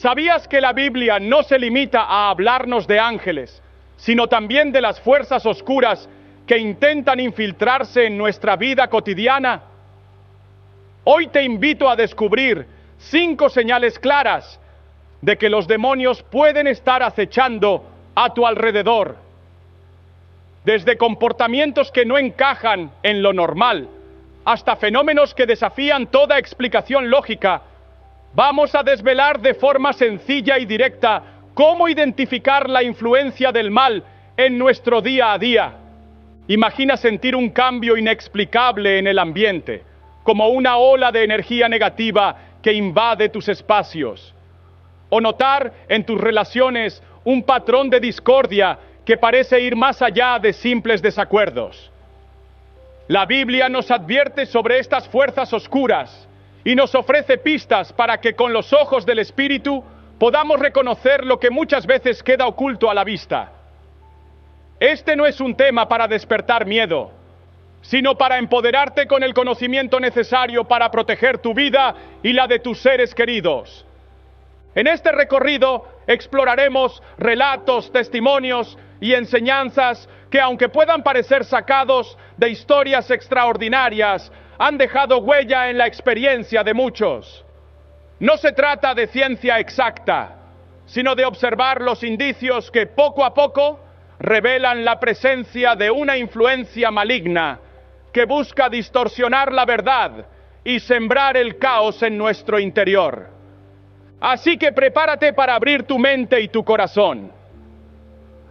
¿Sabías que la Biblia no se limita a hablarnos de ángeles, sino también de las fuerzas oscuras que intentan infiltrarse en nuestra vida cotidiana? Hoy te invito a descubrir 5 señales claras de que los demonios pueden estar acechando a tu alrededor. Desde comportamientos que no encajan en lo normal, hasta fenómenos que desafían toda explicación lógica, vamos a desvelar de forma sencilla y directa cómo identificar la influencia del mal en nuestro día a día. Imagina sentir un cambio inexplicable en el ambiente, como una ola de energía negativa que invade tus espacios. O notar en tus relaciones un patrón de discordia que parece ir más allá de simples desacuerdos. La Biblia nos advierte sobre estas fuerzas oscuras y nos ofrece pistas para que con los ojos del Espíritu podamos reconocer lo que muchas veces queda oculto a la vista. Este no es un tema para despertar miedo, sino para empoderarte con el conocimiento necesario para proteger tu vida y la de tus seres queridos. En este recorrido exploraremos relatos, testimonios y enseñanzas que, aunque puedan parecer sacados de historias extraordinarias, han dejado huella en la experiencia de muchos. No se trata de ciencia exacta, sino de observar los indicios que poco a poco revelan la presencia de una influencia maligna que busca distorsionar la verdad y sembrar el caos en nuestro interior. Así que prepárate para abrir tu mente y tu corazón.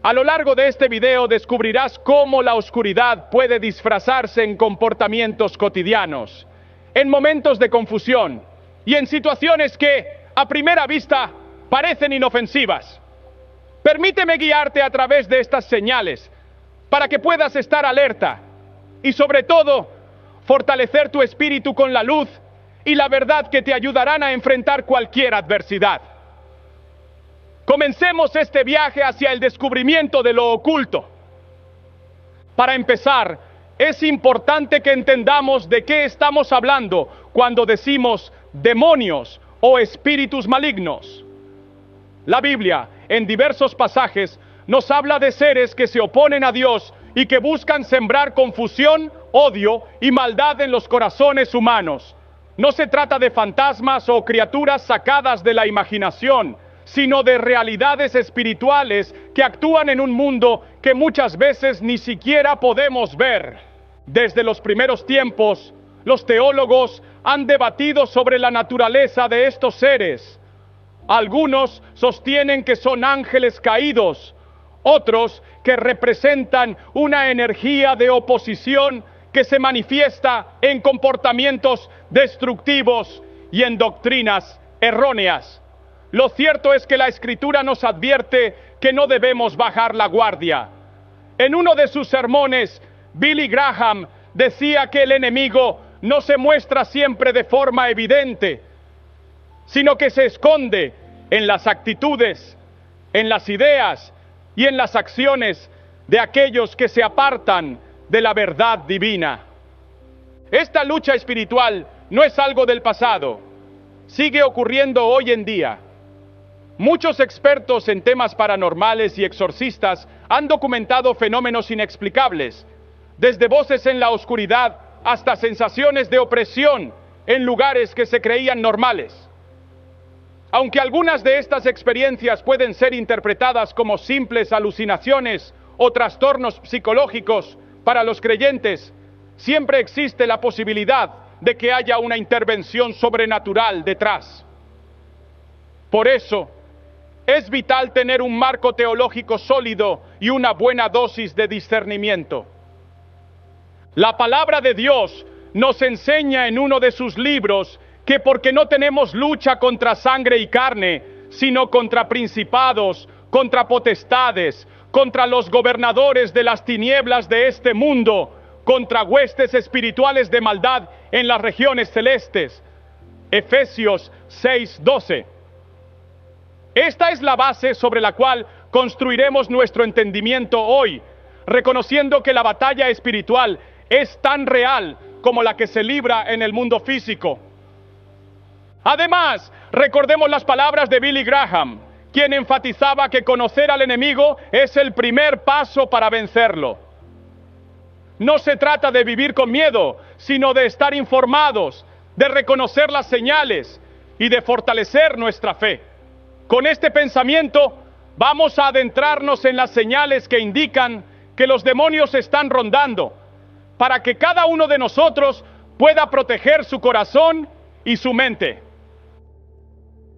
A lo largo de este video descubrirás cómo la oscuridad puede disfrazarse en comportamientos cotidianos, en momentos de confusión y en situaciones que, a primera vista, parecen inofensivas. Permíteme guiarte a través de estas señales para que puedas estar alerta y, sobre todo, fortalecer tu espíritu con la luz y la verdad que te ayudarán a enfrentar cualquier adversidad. Comencemos este viaje hacia el descubrimiento de lo oculto. Para empezar, es importante que entendamos de qué estamos hablando cuando decimos demonios o espíritus malignos. La Biblia, en diversos pasajes, nos habla de seres que se oponen a Dios y que buscan sembrar confusión, odio y maldad en los corazones humanos. No se trata de fantasmas o criaturas sacadas de la imaginación, sino de realidades espirituales que actúan en un mundo que muchas veces ni siquiera podemos ver. Desde los primeros tiempos, los teólogos han debatido sobre la naturaleza de estos seres. Algunos sostienen que son ángeles caídos, otros que representan una energía de oposición que se manifiesta en comportamientos destructivos y en doctrinas erróneas. Lo cierto es que la Escritura nos advierte que no debemos bajar la guardia. En uno de sus sermones, Billy Graham decía que el enemigo no se muestra siempre de forma evidente, sino que se esconde en las actitudes, en las ideas y en las acciones de aquellos que se apartan de la verdad divina. Esta lucha espiritual no es algo del pasado, sigue ocurriendo hoy en día. Muchos expertos en temas paranormales y exorcistas han documentado fenómenos inexplicables, desde voces en la oscuridad hasta sensaciones de opresión en lugares que se creían normales. Aunque algunas de estas experiencias pueden ser interpretadas como simples alucinaciones o trastornos psicológicos para los creyentes, siempre existe la posibilidad de que haya una intervención sobrenatural detrás. Por eso, es vital tener un marco teológico sólido y una buena dosis de discernimiento. La palabra de Dios nos enseña en uno de sus libros que porque no tenemos lucha contra sangre y carne, sino contra principados, contra potestades, contra los gobernadores de las tinieblas de este mundo, contra huestes espirituales de maldad en las regiones celestes. Efesios 6:12. Esta es la base sobre la cual construiremos nuestro entendimiento hoy, reconociendo que la batalla espiritual es tan real como la que se libra en el mundo físico. Además, recordemos las palabras de Billy Graham, quien enfatizaba que conocer al enemigo es el primer paso para vencerlo. No se trata de vivir con miedo, sino de estar informados, de reconocer las señales y de fortalecer nuestra fe. Con este pensamiento, vamos a adentrarnos en las señales que indican que los demonios están rondando, para que cada uno de nosotros pueda proteger su corazón y su mente.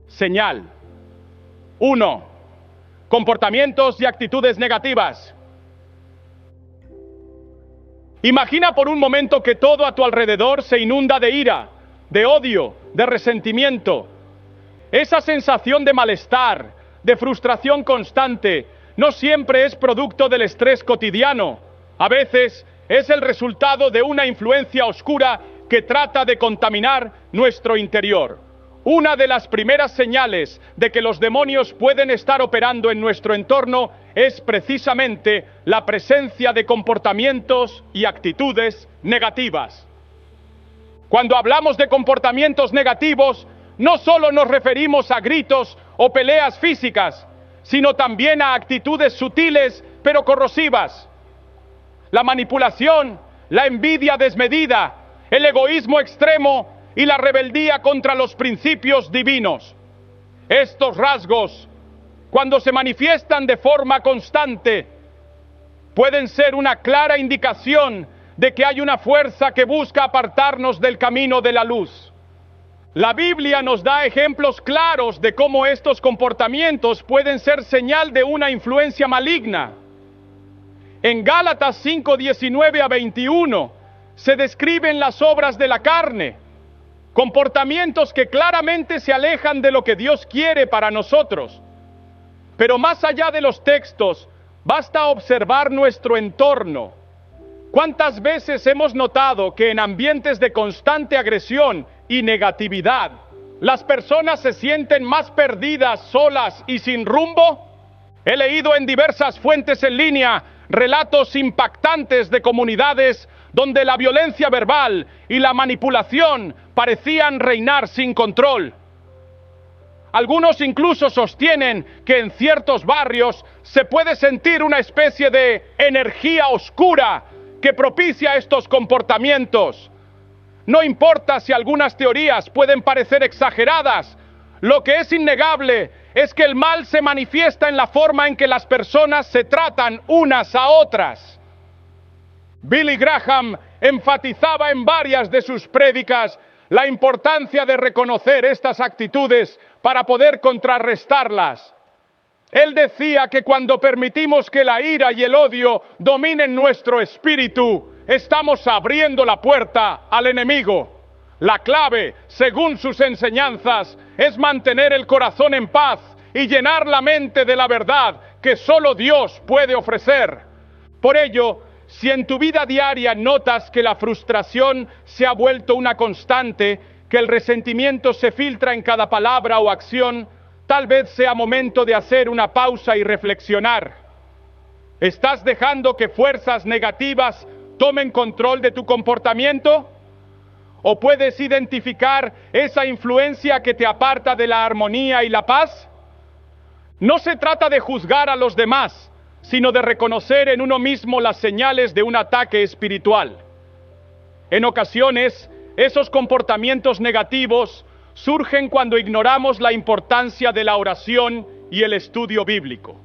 Señal 1. Comportamientos y actitudes negativas. Imagina por un momento que todo a tu alrededor se inunda de ira, de odio, de resentimiento. Esa sensación de malestar, de frustración constante, no siempre es producto del estrés cotidiano. A veces es el resultado de una influencia oscura que trata de contaminar nuestro interior. Una de las primeras señales de que los demonios pueden estar operando en nuestro entorno es precisamente la presencia de comportamientos y actitudes negativas. Cuando hablamos de comportamientos negativos, no solo nos referimos a gritos o peleas físicas, sino también a actitudes sutiles pero corrosivas. La manipulación, la envidia desmedida, el egoísmo extremo y la rebeldía contra los principios divinos. Estos rasgos, cuando se manifiestan de forma constante, pueden ser una clara indicación de que hay una fuerza que busca apartarnos del camino de la luz. La Biblia nos da ejemplos claros de cómo estos comportamientos pueden ser señal de una influencia maligna. En Gálatas 5:19 a 21 se describen las obras de la carne, comportamientos que claramente se alejan de lo que Dios quiere para nosotros. Pero más allá de los textos, basta observar nuestro entorno. ¿Cuántas veces hemos notado que en ambientes de constante agresión y negatividad, las personas se sienten más perdidas, solas y sin rumbo? He leído en diversas fuentes en línea relatos impactantes de comunidades donde la violencia verbal y la manipulación parecían reinar sin control. Algunos incluso sostienen que en ciertos barrios se puede sentir una especie de energía oscura que propicia estos comportamientos. No importa si algunas teorías pueden parecer exageradas, lo que es innegable es que el mal se manifiesta en la forma en que las personas se tratan unas a otras. Billy Graham enfatizaba en varias de sus prédicas la importancia de reconocer estas actitudes para poder contrarrestarlas. Él decía que cuando permitimos que la ira y el odio dominen nuestro espíritu, estamos abriendo la puerta al enemigo. La clave, según sus enseñanzas, es mantener el corazón en paz y llenar la mente de la verdad que solo Dios puede ofrecer. Por ello, si en tu vida diaria notas que la frustración se ha vuelto una constante, que el resentimiento se filtra en cada palabra o acción, tal vez sea momento de hacer una pausa y reflexionar. ¿Estás dejando que fuerzas negativas tomen control de tu comportamiento? ¿O puedes identificar esa influencia que te aparta de la armonía y la paz? No se trata de juzgar a los demás, sino de reconocer en uno mismo las señales de un ataque espiritual. En ocasiones, esos comportamientos negativos surgen cuando ignoramos la importancia de la oración y el estudio bíblico.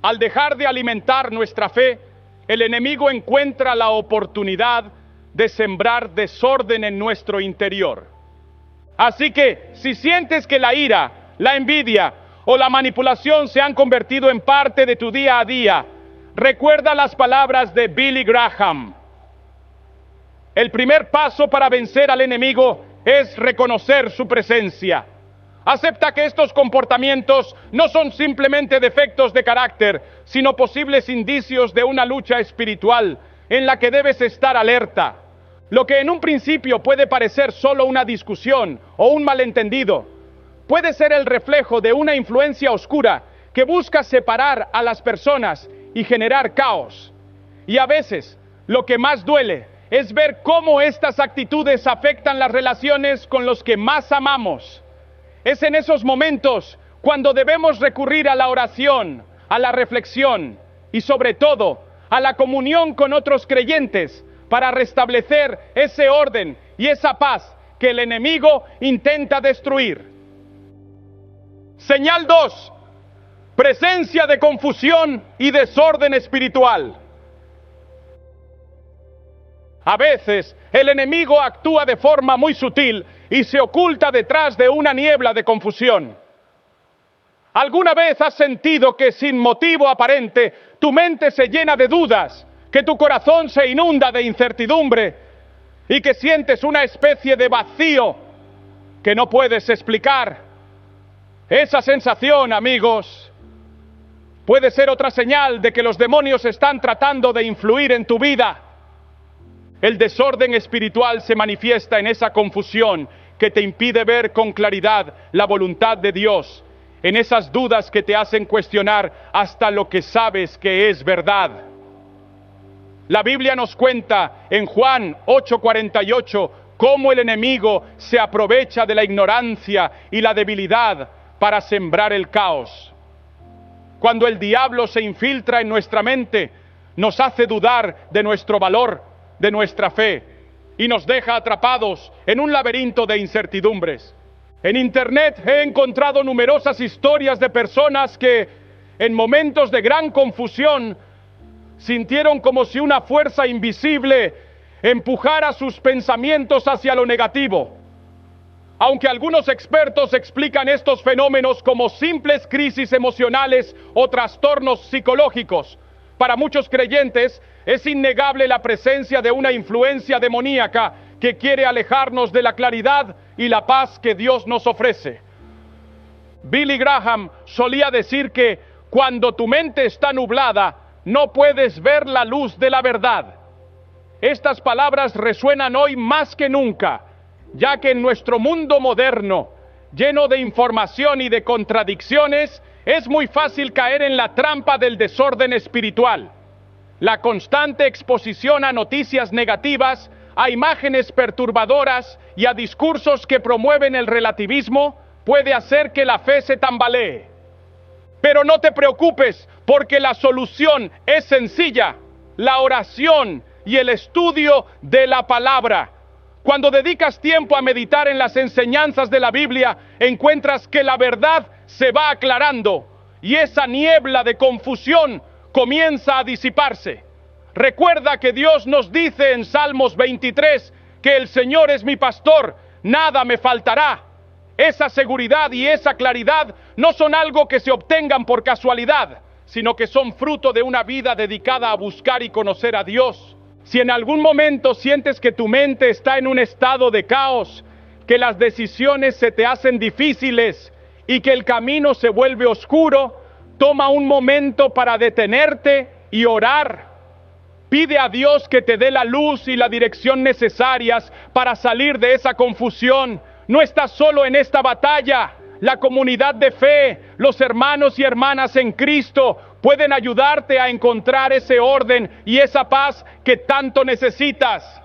Al dejar de alimentar nuestra fe, el enemigo encuentra la oportunidad de sembrar desorden en nuestro interior. Así que, si sientes que la ira, la envidia o la manipulación se han convertido en parte de tu día a día, recuerda las palabras de Billy Graham. El primer paso para vencer al enemigo es reconocer su presencia. Acepta que estos comportamientos no son simplemente defectos de carácter, sino posibles indicios de una lucha espiritual en la que debes estar alerta. Lo que en un principio puede parecer solo una discusión o un malentendido, puede ser el reflejo de una influencia oscura que busca separar a las personas y generar caos. Y a veces, lo que más duele es ver cómo estas actitudes afectan las relaciones con los que más amamos. Es en esos momentos cuando debemos recurrir a la oración, a la reflexión y sobre todo a la comunión con otros creyentes para restablecer ese orden y esa paz que el enemigo intenta destruir. Señal 2. Presencia de confusión y desorden espiritual. A veces el enemigo actúa de forma muy sutil y se oculta detrás de una niebla de confusión. ¿Alguna vez has sentido que sin motivo aparente tu mente se llena de dudas, que tu corazón se inunda de incertidumbre y que sientes una especie de vacío que no puedes explicar? Esa sensación, amigos, puede ser otra señal de que los demonios están tratando de influir en tu vida. El desorden espiritual se manifiesta en esa confusión que te impide ver con claridad la voluntad de Dios, en esas dudas que te hacen cuestionar hasta lo que sabes que es verdad. La Biblia nos cuenta en Juan 8:48 cómo el enemigo se aprovecha de la ignorancia y la debilidad para sembrar el caos. Cuando el diablo se infiltra en nuestra mente, nos hace dudar de nuestro valor, de nuestra fe, y nos deja atrapados en un laberinto de incertidumbres. En Internet he encontrado numerosas historias de personas que, en momentos de gran confusión, sintieron como si una fuerza invisible empujara sus pensamientos hacia lo negativo. Aunque algunos expertos explican estos fenómenos como simples crisis emocionales o trastornos psicológicos, para muchos creyentes es innegable la presencia de una influencia demoníaca que quiere alejarnos de la claridad y la paz que Dios nos ofrece. Billy Graham solía decir que cuando tu mente está nublada, no puedes ver la luz de la verdad. Estas palabras resuenan hoy más que nunca, ya que en nuestro mundo moderno, lleno de información y de contradicciones, es muy fácil caer en la trampa del desorden espiritual. La constante exposición a noticias negativas, a imágenes perturbadoras y a discursos que promueven el relativismo puede hacer que la fe se tambalee. Pero no te preocupes, porque la solución es sencilla: la oración y el estudio de la palabra. Cuando dedicas tiempo a meditar en las enseñanzas de la Biblia, encuentras que la verdad se va aclarando y esa niebla de confusión comienza a disiparse. Recuerda que Dios nos dice en Salmos 23 que el Señor es mi pastor, nada me faltará. Esa seguridad y esa claridad no son algo que se obtengan por casualidad, sino que son fruto de una vida dedicada a buscar y conocer a Dios. Si en algún momento sientes que tu mente está en un estado de caos, que las decisiones se te hacen difíciles y que el camino se vuelve oscuro, toma un momento para detenerte y orar. Pide a Dios que te dé la luz y la dirección necesarias para salir de esa confusión. No estás solo en esta batalla. La comunidad de fe, los hermanos y hermanas en Cristo pueden ayudarte a encontrar ese orden y esa paz que tanto necesitas.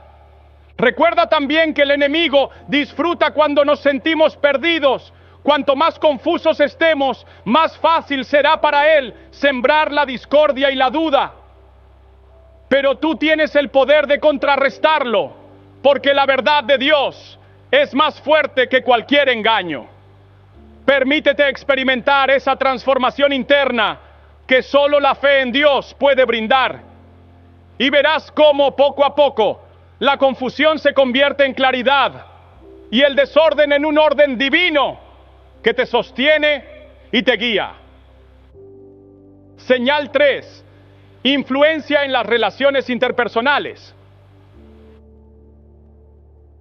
Recuerda también que el enemigo disfruta cuando nos sentimos perdidos. Cuanto más confusos estemos, más fácil será para él sembrar la discordia y la duda. Pero tú tienes el poder de contrarrestarlo, porque la verdad de Dios es más fuerte que cualquier engaño. Permítete experimentar esa transformación interna que solo la fe en Dios puede brindar. Y verás cómo poco a poco la confusión se convierte en claridad y el desorden en un orden divino que te sostiene y te guía. Señal 3. Influencia en las relaciones interpersonales.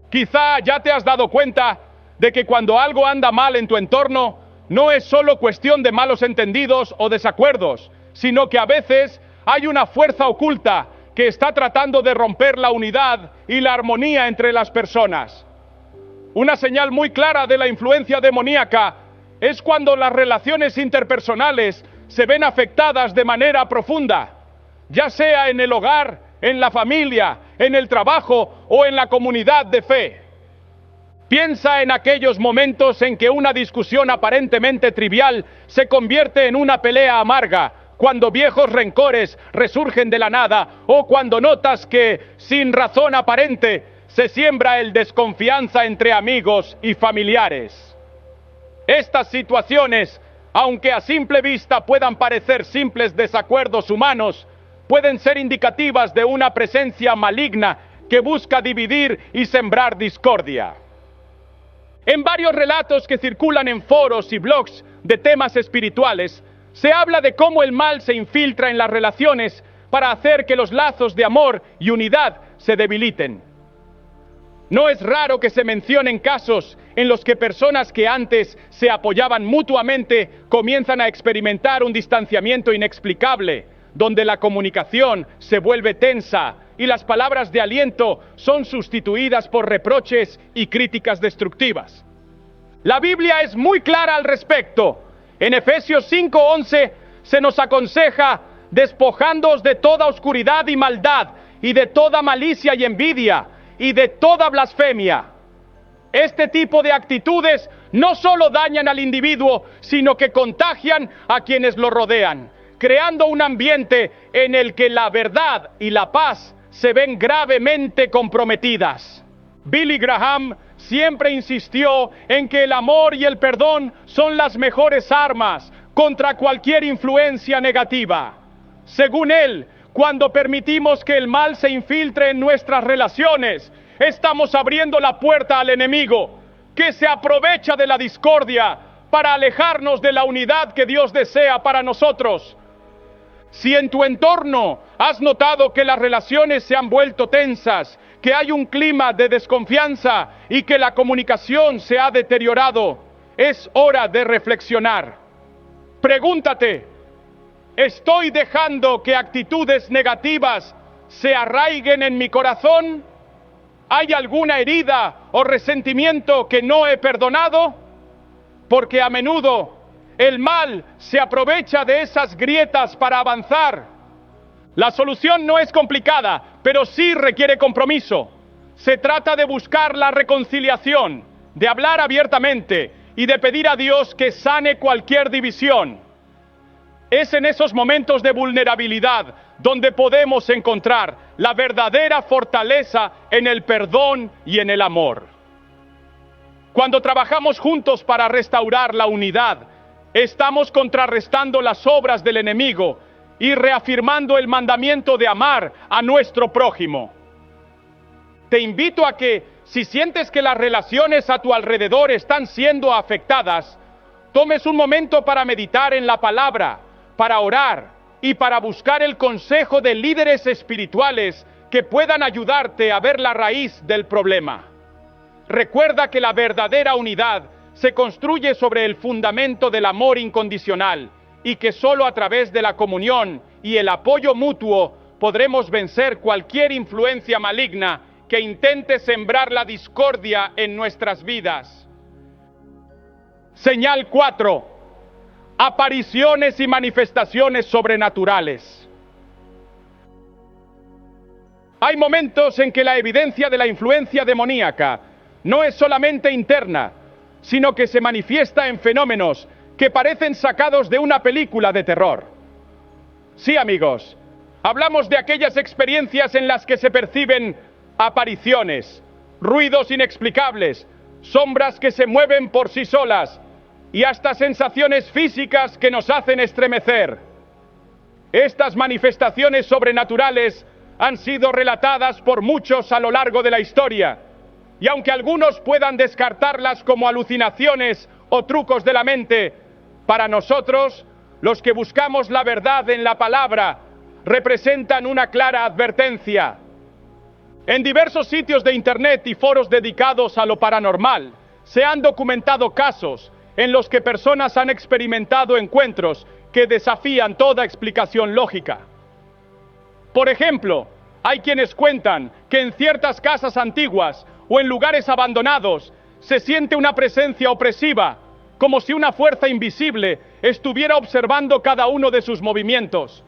Quizá ya te has dado cuenta de que cuando algo anda mal en tu entorno, no es solo cuestión de malos entendidos o desacuerdos, sino que a veces hay una fuerza oculta que está tratando de romper la unidad y la armonía entre las personas. Una señal muy clara de la influencia demoníaca es cuando las relaciones interpersonales se ven afectadas de manera profunda, ya sea en el hogar, en la familia, en el trabajo o en la comunidad de fe. Piensa en aquellos momentos en que una discusión aparentemente trivial se convierte en una pelea amarga, cuando viejos rencores resurgen de la nada o cuando notas que, sin razón aparente, se siembra el desconfianza entre amigos y familiares. Estas situaciones, aunque a simple vista puedan parecer simples desacuerdos humanos, pueden ser indicativas de una presencia maligna que busca dividir y sembrar discordia. En varios relatos que circulan en foros y blogs de temas espirituales, se habla de cómo el mal se infiltra en las relaciones para hacer que los lazos de amor y unidad se debiliten. No es raro que se mencionen casos en los que personas que antes se apoyaban mutuamente comienzan a experimentar un distanciamiento inexplicable, donde la comunicación se vuelve tensa y las palabras de aliento son sustituidas por reproches y críticas destructivas. La Biblia es muy clara al respecto. En Efesios 5:11 se nos aconseja: despojándoos de toda oscuridad y maldad, y de toda malicia y envidia, y de toda blasfemia. Este tipo de actitudes no solo dañan al individuo, sino que contagian a quienes lo rodean, creando un ambiente en el que la verdad y la paz se ven gravemente comprometidas. Billy Graham siempre insistió en que el amor y el perdón son las mejores armas contra cualquier influencia negativa. Según él, cuando permitimos que el mal se infiltre en nuestras relaciones, estamos abriendo la puerta al enemigo, que se aprovecha de la discordia para alejarnos de la unidad que Dios desea para nosotros. Si en tu entorno has notado que las relaciones se han vuelto tensas, que hay un clima de desconfianza y que la comunicación se ha deteriorado, es hora de reflexionar. Pregúntate: ¿estoy dejando que actitudes negativas se arraiguen en mi corazón? ¿Hay alguna herida o resentimiento que no he perdonado? Porque a menudo el mal se aprovecha de esas grietas para avanzar. La solución no es complicada, pero sí requiere compromiso. Se trata de buscar la reconciliación, de hablar abiertamente y de pedir a Dios que sane cualquier división. Es en esos momentos de vulnerabilidad donde podemos encontrar la verdadera fortaleza en el perdón y en el amor. Cuando trabajamos juntos para restaurar la unidad, estamos contrarrestando las obras del enemigo y reafirmando el mandamiento de amar a nuestro prójimo. Te invito a que, si sientes que las relaciones a tu alrededor están siendo afectadas, tomes un momento para meditar en la palabra, para orar y para buscar el consejo de líderes espirituales que puedan ayudarte a ver la raíz del problema. Recuerda que la verdadera unidad se construye sobre el fundamento del amor incondicional y que solo a través de la comunión y el apoyo mutuo podremos vencer cualquier influencia maligna que intente sembrar la discordia en nuestras vidas. Señal 4. Apariciones y manifestaciones sobrenaturales. Hay momentos en que la evidencia de la influencia demoníaca no es solamente interna, sino que se manifiesta en fenómenos que parecen sacados de una película de terror. Sí, amigos, hablamos de aquellas experiencias en las que se perciben apariciones, ruidos inexplicables, sombras que se mueven por sí solas y hasta sensaciones físicas que nos hacen estremecer. Estas manifestaciones sobrenaturales han sido relatadas por muchos a lo largo de la historia, y aunque algunos puedan descartarlas como alucinaciones o trucos de la mente, para nosotros, los que buscamos la verdad en la palabra, representan una clara advertencia. En diversos sitios de internet y foros dedicados a lo paranormal, se han documentado casos en los que personas han experimentado encuentros que desafían toda explicación lógica. Por ejemplo, hay quienes cuentan que en ciertas casas antiguas o en lugares abandonados se siente una presencia opresiva, como si una fuerza invisible estuviera observando cada uno de sus movimientos.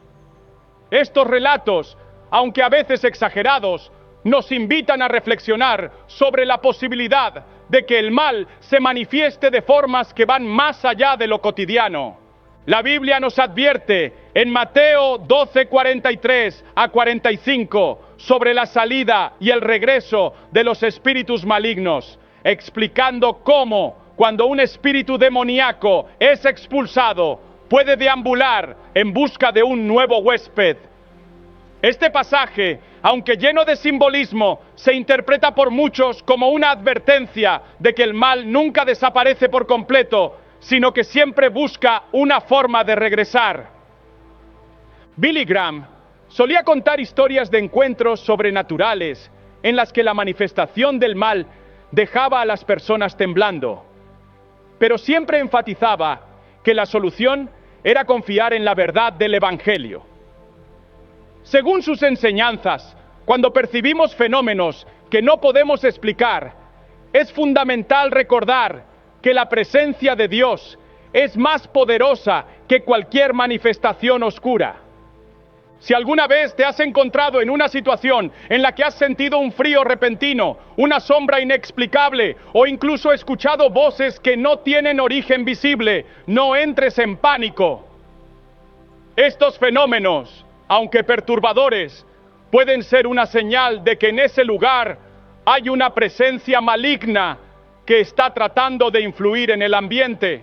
Estos relatos, aunque a veces exagerados, nos invitan a reflexionar sobre la posibilidad de que el mal se manifieste de formas que van más allá de lo cotidiano. La Biblia nos advierte en Mateo 12:43 a 45 sobre la salida y el regreso de los espíritus malignos, explicando cómo, cuando un espíritu demoníaco es expulsado, puede deambular en busca de un nuevo huésped. Este pasaje, aunque lleno de simbolismo, se interpreta por muchos como una advertencia de que el mal nunca desaparece por completo, sino que siempre busca una forma de regresar. Billy Graham solía contar historias de encuentros sobrenaturales en las que la manifestación del mal dejaba a las personas temblando, pero siempre enfatizaba que la solución era confiar en la verdad del Evangelio. Según sus enseñanzas, cuando percibimos fenómenos que no podemos explicar, es fundamental recordar que la presencia de Dios es más poderosa que cualquier manifestación oscura. Si alguna vez te has encontrado en una situación en la que has sentido un frío repentino, una sombra inexplicable o incluso escuchado voces que no tienen origen visible, no entres en pánico. Estos fenómenos, aunque perturbadores, pueden ser una señal de que en ese lugar hay una presencia maligna que está tratando de influir en el ambiente.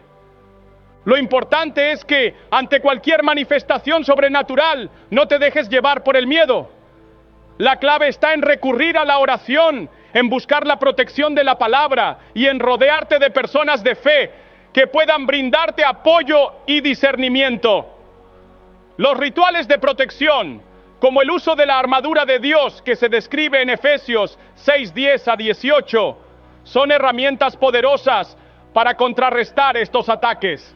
Lo importante es que, ante cualquier manifestación sobrenatural, no te dejes llevar por el miedo. La clave está en recurrir a la oración, en buscar la protección de la palabra y en rodearte de personas de fe que puedan brindarte apoyo y discernimiento. Los rituales de protección, como el uso de la armadura de Dios que se describe en Efesios 6:10 a 18, son herramientas poderosas para contrarrestar estos ataques.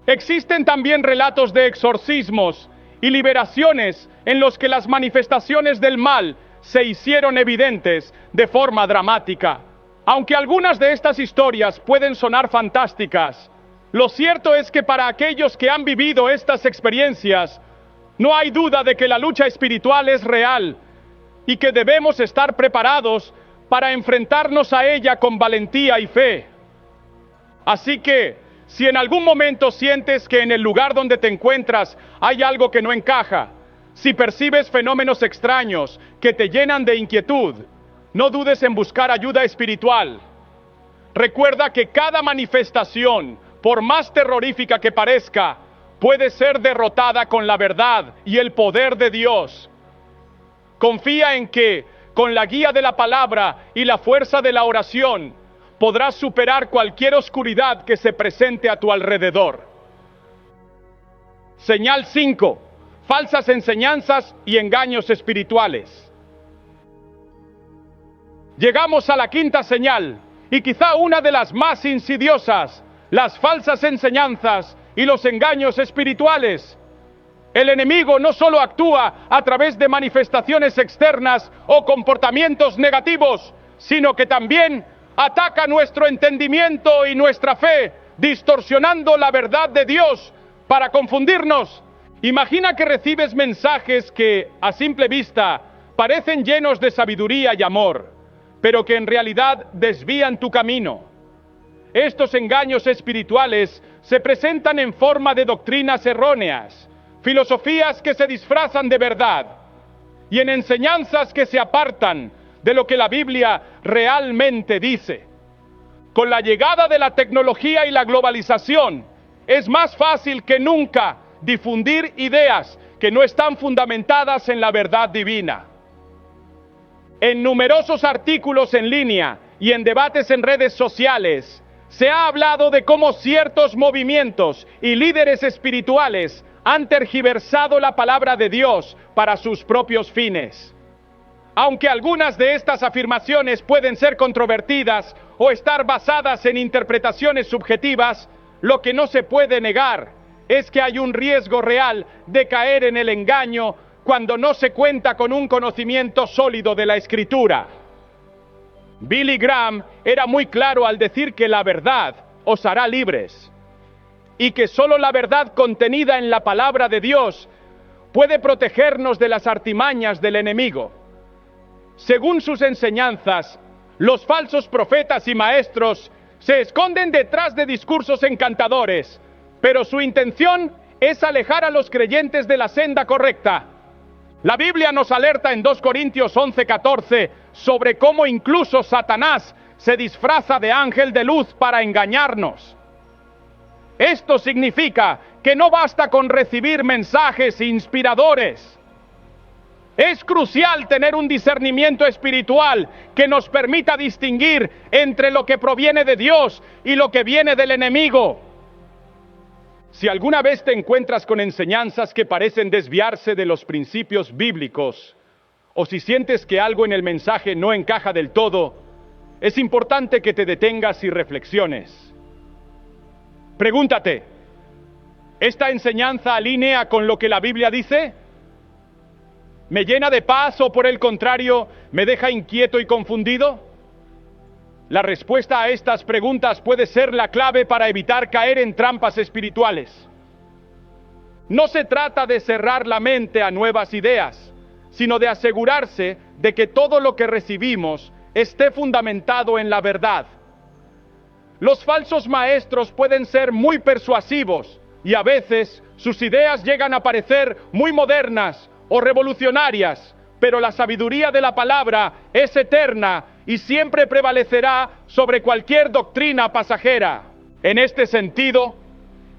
Existen también relatos de exorcismos y liberaciones en los que las manifestaciones del mal se hicieron evidentes de forma dramática. Aunque algunas de estas historias pueden sonar fantásticas, lo cierto es que para aquellos que han vivido estas experiencias, no hay duda de que la lucha espiritual es real y que debemos estar preparados para enfrentarnos a ella con valentía y fe. Así que, si en algún momento sientes que en el lugar donde te encuentras hay algo que no encaja, si percibes fenómenos extraños que te llenan de inquietud, no dudes en buscar ayuda espiritual. Recuerda que cada manifestación, por más terrorífica que parezca, puede ser derrotada con la verdad y el poder de Dios. Confía en que, con la guía de la palabra y la fuerza de la oración, podrás superar cualquier oscuridad que se presente a tu alrededor. Señal 5. Falsas enseñanzas y engaños espirituales. Llegamos a la quinta señal, y quizá una de las más insidiosas: las falsas enseñanzas y los engaños espirituales. El enemigo no solo actúa a través de manifestaciones externas o comportamientos negativos, sino que también ataca nuestro entendimiento y nuestra fe, distorsionando la verdad de Dios para confundirnos. Imagina que recibes mensajes que, a simple vista, parecen llenos de sabiduría y amor, pero que en realidad desvían tu camino. Estos engaños espirituales se presentan en forma de doctrinas erróneas, filosofías que se disfrazan de verdad y en enseñanzas que se apartan de lo que la Biblia realmente dice. Con la llegada de la tecnología y la globalización, es más fácil que nunca difundir ideas que no están fundamentadas en la verdad divina. En numerosos artículos en línea y en debates en redes sociales, se ha hablado de cómo ciertos movimientos y líderes espirituales han tergiversado la palabra de Dios para sus propios fines. Aunque algunas de estas afirmaciones pueden ser controvertidas o estar basadas en interpretaciones subjetivas, lo que no se puede negar es que hay un riesgo real de caer en el engaño cuando no se cuenta con un conocimiento sólido de la Escritura. Billy Graham era muy claro al decir que la verdad os hará libres, y que solo la verdad contenida en la palabra de Dios puede protegernos de las artimañas del enemigo. Según sus enseñanzas, los falsos profetas y maestros se esconden detrás de discursos encantadores, pero su intención es alejar a los creyentes de la senda correcta. La Biblia nos alerta en 2 Corintios 11:14 sobre cómo incluso Satanás se disfraza de ángel de luz para engañarnos. Esto significa que no basta con recibir mensajes inspiradores. Es crucial tener un discernimiento espiritual que nos permita distinguir entre lo que proviene de Dios y lo que viene del enemigo. Si alguna vez te encuentras con enseñanzas que parecen desviarse de los principios bíblicos, o si sientes que algo en el mensaje no encaja del todo, es importante que te detengas y reflexiones. Pregúntate, ¿esta enseñanza alinea con lo que la Biblia dice? ¿Me llena de paz o por el contrario, me deja inquieto y confundido? La respuesta a estas preguntas puede ser la clave para evitar caer en trampas espirituales. No se trata de cerrar la mente a nuevas ideas, sino de asegurarse de que todo lo que recibimos esté fundamentado en la verdad. Los falsos maestros pueden ser muy persuasivos y a veces sus ideas llegan a parecer muy modernas o revolucionarias, pero la sabiduría de la palabra es eterna y siempre prevalecerá sobre cualquier doctrina pasajera. En este sentido,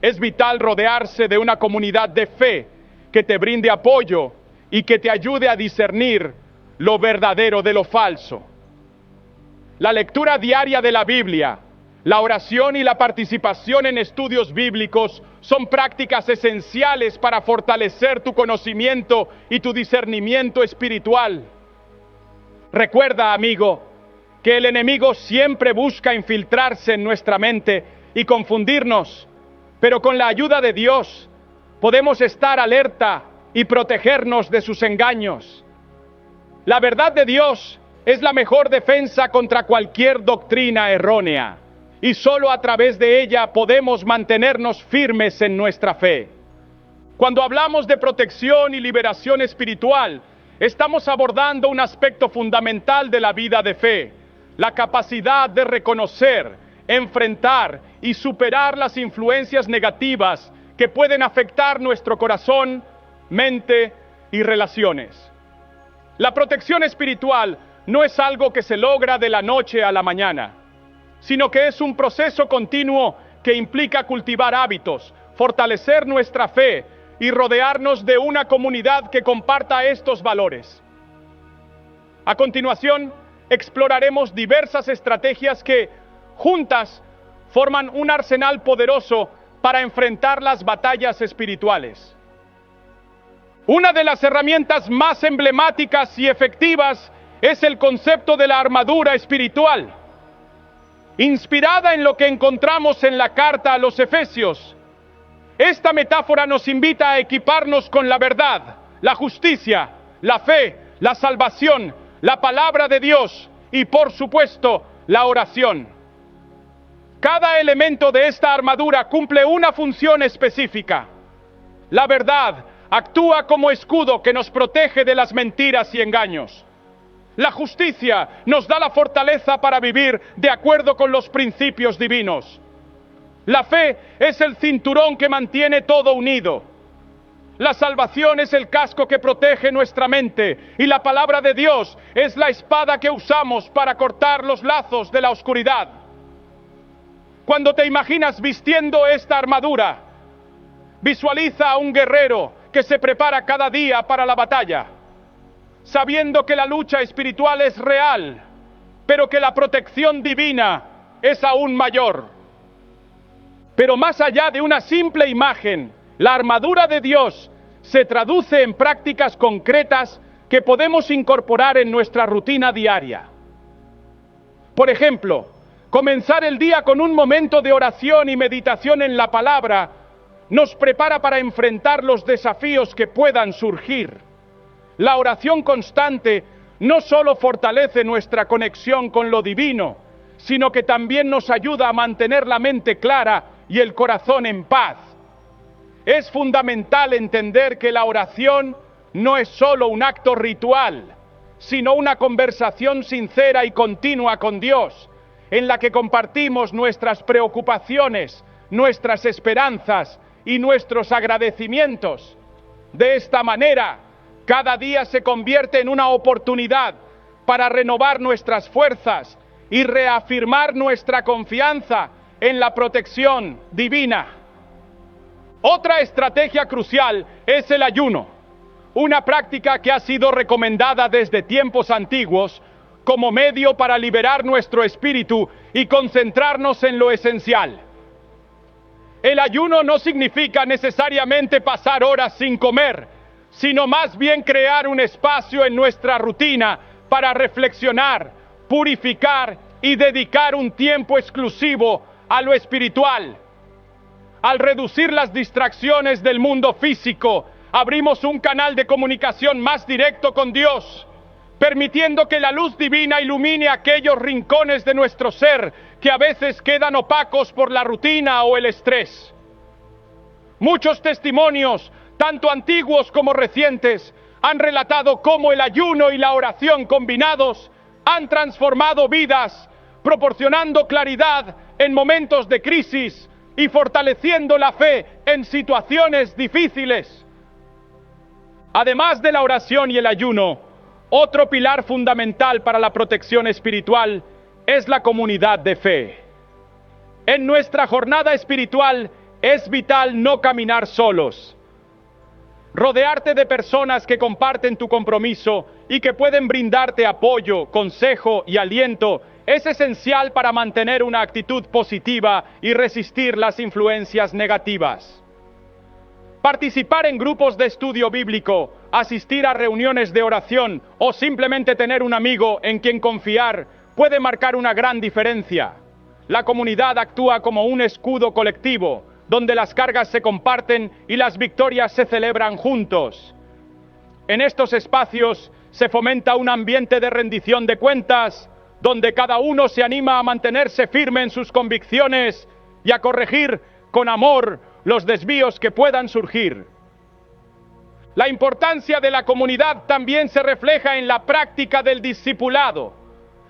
es vital rodearse de una comunidad de fe que te brinde apoyo y que te ayude a discernir lo verdadero de lo falso. La lectura diaria de la Biblia, la oración y la participación en estudios bíblicos son prácticas esenciales para fortalecer tu conocimiento y tu discernimiento espiritual. Recuerda, amigo, que el enemigo siempre busca infiltrarse en nuestra mente y confundirnos, pero con la ayuda de Dios podemos estar alerta y protegernos de sus engaños. La verdad de Dios es la mejor defensa contra cualquier doctrina errónea, y solo a través de ella podemos mantenernos firmes en nuestra fe. Cuando hablamos de protección y liberación espiritual, estamos abordando un aspecto fundamental de la vida de fe: la capacidad de reconocer, enfrentar y superar las influencias negativas que pueden afectar nuestro corazón, mente y relaciones. La protección espiritual no es algo que se logra de la noche a la mañana, sino que es un proceso continuo que implica cultivar hábitos, fortalecer nuestra fe y rodearnos de una comunidad que comparta estos valores. A continuación, exploraremos diversas estrategias que, juntas, forman un arsenal poderoso para enfrentar las batallas espirituales. Una de las herramientas más emblemáticas y efectivas es el concepto de la armadura espiritual. Inspirada en lo que encontramos en la carta a los Efesios, esta metáfora nos invita a equiparnos con la verdad, la justicia, la fe, la salvación, la palabra de Dios y, por supuesto, la oración. Cada elemento de esta armadura cumple una función específica. La verdad actúa como escudo que nos protege de las mentiras y engaños. La justicia nos da la fortaleza para vivir de acuerdo con los principios divinos. La fe es el cinturón que mantiene todo unido. La salvación es el casco que protege nuestra mente, y la palabra de Dios es la espada que usamos para cortar los lazos de la oscuridad. Cuando te imaginas vistiendo esta armadura, visualiza a un guerrero que se prepara cada día para la batalla, sabiendo que la lucha espiritual es real, pero que la protección divina es aún mayor. Pero más allá de una simple imagen, la armadura de Dios se traduce en prácticas concretas que podemos incorporar en nuestra rutina diaria. Por ejemplo, comenzar el día con un momento de oración y meditación en la palabra nos prepara para enfrentar los desafíos que puedan surgir. La oración constante no solo fortalece nuestra conexión con lo divino, sino que también nos ayuda a mantener la mente clara y el corazón en paz. Es fundamental entender que la oración no es solo un acto ritual, sino una conversación sincera y continua con Dios, en la que compartimos nuestras preocupaciones, nuestras esperanzas y nuestros agradecimientos. De esta manera, cada día se convierte en una oportunidad para renovar nuestras fuerzas y reafirmar nuestra confianza en la protección divina. Otra estrategia crucial es el ayuno, una práctica que ha sido recomendada desde tiempos antiguos como medio para liberar nuestro espíritu y concentrarnos en lo esencial. El ayuno no significa necesariamente pasar horas sin comer, sino más bien crear un espacio en nuestra rutina para reflexionar, purificar y dedicar un tiempo exclusivo a lo espiritual. Al reducir las distracciones del mundo físico, abrimos un canal de comunicación más directo con Dios, permitiendo que la luz divina ilumine aquellos rincones de nuestro ser que a veces quedan opacos por la rutina o el estrés. Muchos testimonios, tanto antiguos como recientes, han relatado cómo el ayuno y la oración combinados han transformado vidas, proporcionando claridad en momentos de crisis y fortaleciendo la fe en situaciones difíciles. Además de la oración y el ayuno, otro pilar fundamental para la protección espiritual es la comunidad de fe. En nuestra jornada espiritual es vital no caminar solos. Rodearte de personas que comparten tu compromiso y que pueden brindarte apoyo, consejo y aliento es esencial para mantener una actitud positiva y resistir las influencias negativas. Participar en grupos de estudio bíblico, asistir a reuniones de oración o simplemente tener un amigo en quien confiar puede marcar una gran diferencia. La comunidad actúa como un escudo colectivo, donde las cargas se comparten y las victorias se celebran juntos. En estos espacios se fomenta un ambiente de rendición de cuentas, donde cada uno se anima a mantenerse firme en sus convicciones y a corregir con amor los desvíos que puedan surgir. La importancia de la comunidad también se refleja en la práctica del discipulado.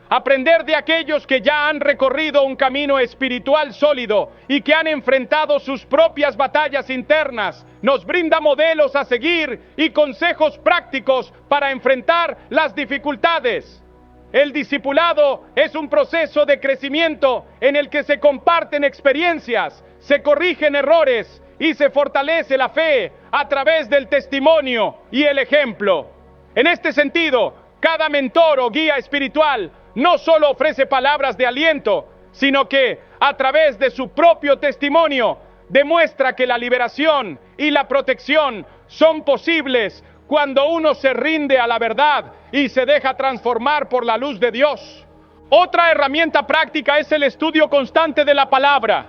Aprender de aquellos que ya han recorrido un camino espiritual sólido y que han enfrentado sus propias batallas internas nos brinda modelos a seguir y consejos prácticos para enfrentar las dificultades. El discipulado es un proceso de crecimiento en el que se comparten experiencias, se corrigen errores y se fortalece la fe a través del testimonio y el ejemplo. En este sentido, cada mentor o guía espiritual no solo ofrece palabras de aliento, sino que, a través de su propio testimonio, demuestra que la liberación y la protección son posibles cuando uno se rinde a la verdad y se deja transformar por la luz de Dios. Otra herramienta práctica es el estudio constante de la palabra.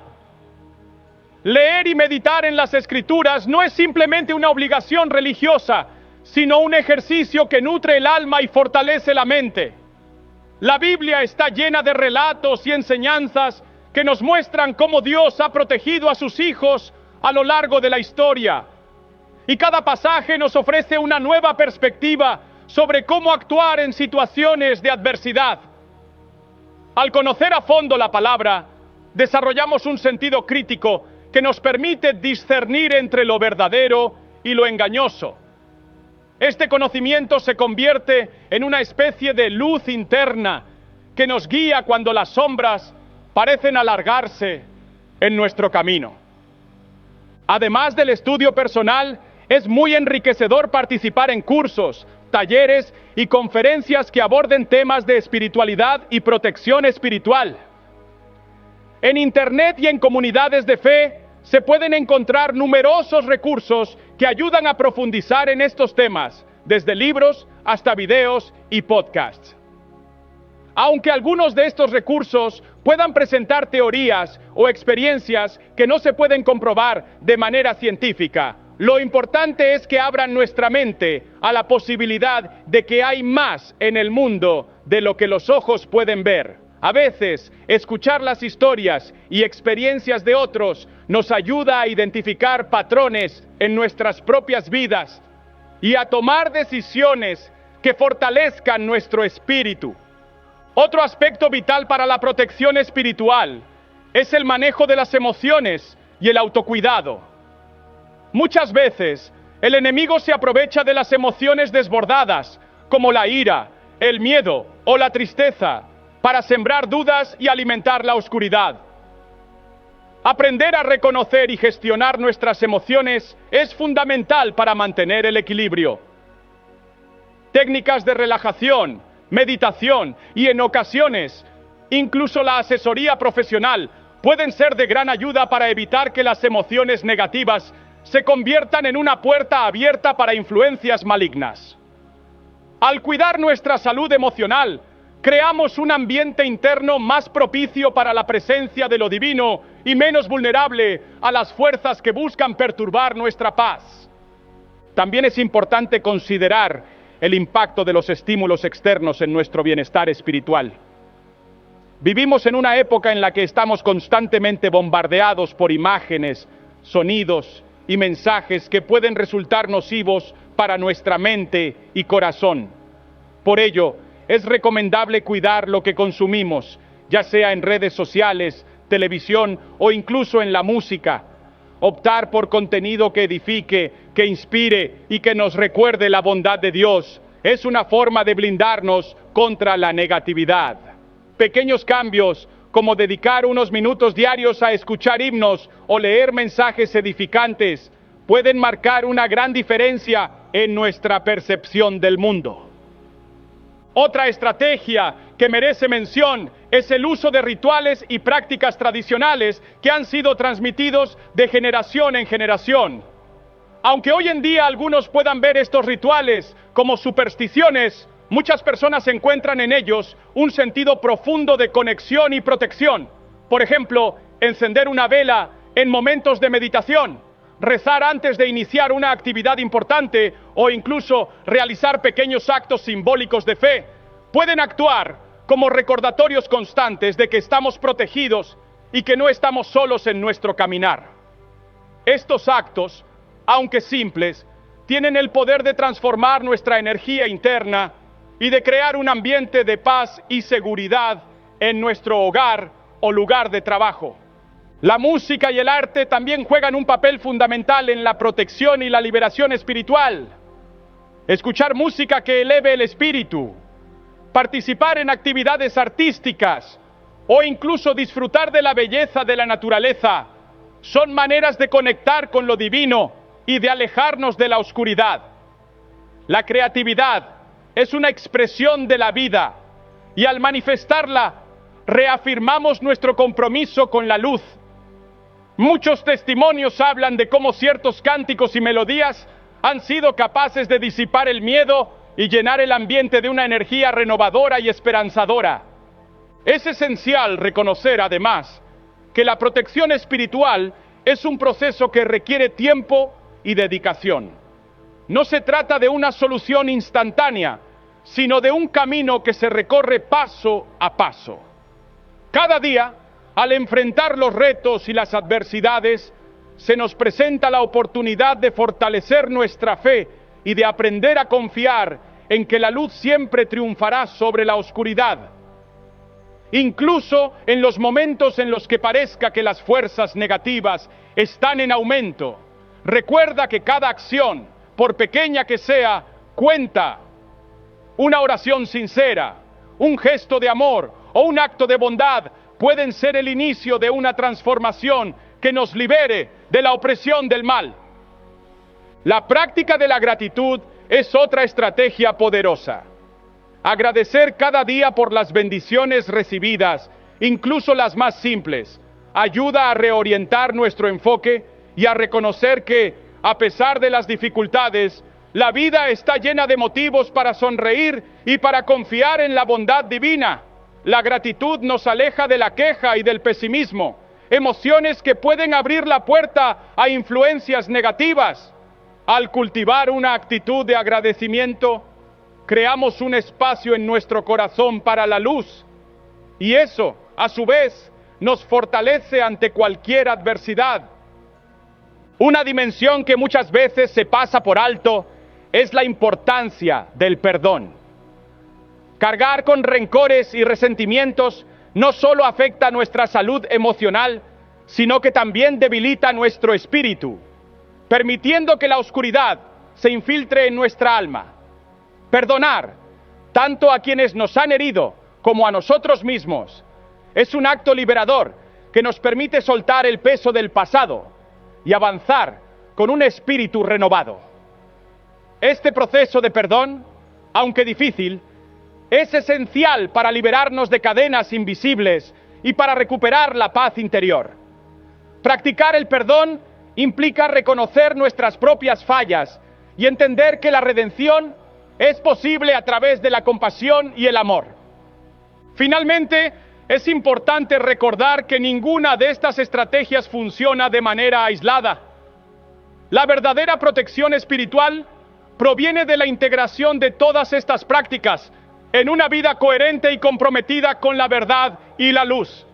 Leer y meditar en las Escrituras no es simplemente una obligación religiosa, sino un ejercicio que nutre el alma y fortalece la mente. La Biblia está llena de relatos y enseñanzas que nos muestran cómo Dios ha protegido a sus hijos a lo largo de la historia. Y cada pasaje nos ofrece una nueva perspectiva sobre cómo actuar en situaciones de adversidad. Al conocer a fondo la palabra, desarrollamos un sentido crítico que nos permite discernir entre lo verdadero y lo engañoso. Este conocimiento se convierte en una especie de luz interna que nos guía cuando las sombras parecen alargarse en nuestro camino. Además del estudio personal, es muy enriquecedor participar en cursos, talleres y conferencias que aborden temas de espiritualidad y protección espiritual. En Internet y en comunidades de fe se pueden encontrar numerosos recursos que ayudan a profundizar en estos temas, desde libros hasta videos y podcasts. Aunque algunos de estos recursos puedan presentar teorías o experiencias que no se pueden comprobar de manera científica, lo importante es que abran nuestra mente a la posibilidad de que hay más en el mundo de lo que los ojos pueden ver. A veces, escuchar las historias y experiencias de otros nos ayuda a identificar patrones en nuestras propias vidas y a tomar decisiones que fortalezcan nuestro espíritu. Otro aspecto vital para la protección espiritual es el manejo de las emociones y el autocuidado. Muchas veces, el enemigo se aprovecha de las emociones desbordadas, como la ira, el miedo o la tristeza, para sembrar dudas y alimentar la oscuridad. Aprender a reconocer y gestionar nuestras emociones es fundamental para mantener el equilibrio. Técnicas de relajación, meditación y en ocasiones, incluso la asesoría profesional pueden ser de gran ayuda para evitar que las emociones negativas se conviertan en una puerta abierta para influencias malignas. Al cuidar nuestra salud emocional, creamos un ambiente interno más propicio para la presencia de lo divino y menos vulnerable a las fuerzas que buscan perturbar nuestra paz. También es importante considerar el impacto de los estímulos externos en nuestro bienestar espiritual. Vivimos en una época en la que estamos constantemente bombardeados por imágenes, sonidos y mensajes que pueden resultar nocivos para nuestra mente y corazón. Por ello, es recomendable cuidar lo que consumimos, ya sea en redes sociales, televisión o incluso en la música. Optar por contenido que edifique, que inspire y que nos recuerde la bondad de Dios es una forma de blindarnos contra la negatividad. Pequeños cambios, como dedicar unos minutos diarios a escuchar himnos o leer mensajes edificantes, pueden marcar una gran diferencia en nuestra percepción del mundo. Otra estrategia que merece mención es el uso de rituales y prácticas tradicionales que han sido transmitidos de generación en generación. Aunque hoy en día algunos puedan ver estos rituales como supersticiones, muchas personas encuentran en ellos un sentido profundo de conexión y protección. Por ejemplo, encender una vela en momentos de meditación, rezar antes de iniciar una actividad importante o incluso realizar pequeños actos simbólicos de fe, pueden actuar como recordatorios constantes de que estamos protegidos y que no estamos solos en nuestro caminar. Estos actos, aunque simples, tienen el poder de transformar nuestra energía interna y de crear un ambiente de paz y seguridad en nuestro hogar o lugar de trabajo. La música y el arte también juegan un papel fundamental en la protección y la liberación espiritual. Escuchar música que eleve el espíritu, participar en actividades artísticas o incluso disfrutar de la belleza de la naturaleza son maneras de conectar con lo divino y de alejarnos de la oscuridad. La creatividad es una expresión de la vida y al manifestarla reafirmamos nuestro compromiso con la luz. Muchos testimonios hablan de cómo ciertos cánticos y melodías han sido capaces de disipar el miedo y llenar el ambiente de una energía renovadora y esperanzadora. Es esencial reconocer, además, que la protección espiritual es un proceso que requiere tiempo y dedicación. No se trata de una solución instantánea, sino de un camino que se recorre paso a paso. Cada día, al enfrentar los retos y las adversidades, se nos presenta la oportunidad de fortalecer nuestra fe y de aprender a confiar en que la luz siempre triunfará sobre la oscuridad. Incluso en los momentos en los que parezca que las fuerzas negativas están en aumento, recuerda que cada acción, por pequeña que sea, cuenta. Una oración sincera, un gesto de amor o un acto de bondad pueden ser el inicio de una transformación que nos libere de la opresión del mal. La práctica de la gratitud es otra estrategia poderosa. Agradecer cada día por las bendiciones recibidas, incluso las más simples, ayuda a reorientar nuestro enfoque y a reconocer que, a pesar de las dificultades, la vida está llena de motivos para sonreír y para confiar en la bondad divina. La gratitud nos aleja de la queja y del pesimismo, emociones que pueden abrir la puerta a influencias negativas. Al cultivar una actitud de agradecimiento, creamos un espacio en nuestro corazón para la luz, y eso, a su vez, nos fortalece ante cualquier adversidad. Una dimensión que muchas veces se pasa por alto es la importancia del perdón. Cargar con rencores y resentimientos no solo afecta nuestra salud emocional, sino que también debilita nuestro espíritu, permitiendo que la oscuridad se infiltre en nuestra alma. Perdonar, tanto a quienes nos han herido como a nosotros mismos, es un acto liberador que nos permite soltar el peso del pasado y avanzar con un espíritu renovado. Este proceso de perdón, aunque difícil, es esencial para liberarnos de cadenas invisibles y para recuperar la paz interior. Practicar el perdón implica reconocer nuestras propias fallas y entender que la redención es posible a través de la compasión y el amor. Finalmente, es importante recordar que ninguna de estas estrategias funciona de manera aislada. La verdadera protección espiritual proviene de la integración de todas estas prácticas en una vida coherente y comprometida con la verdad y la luz.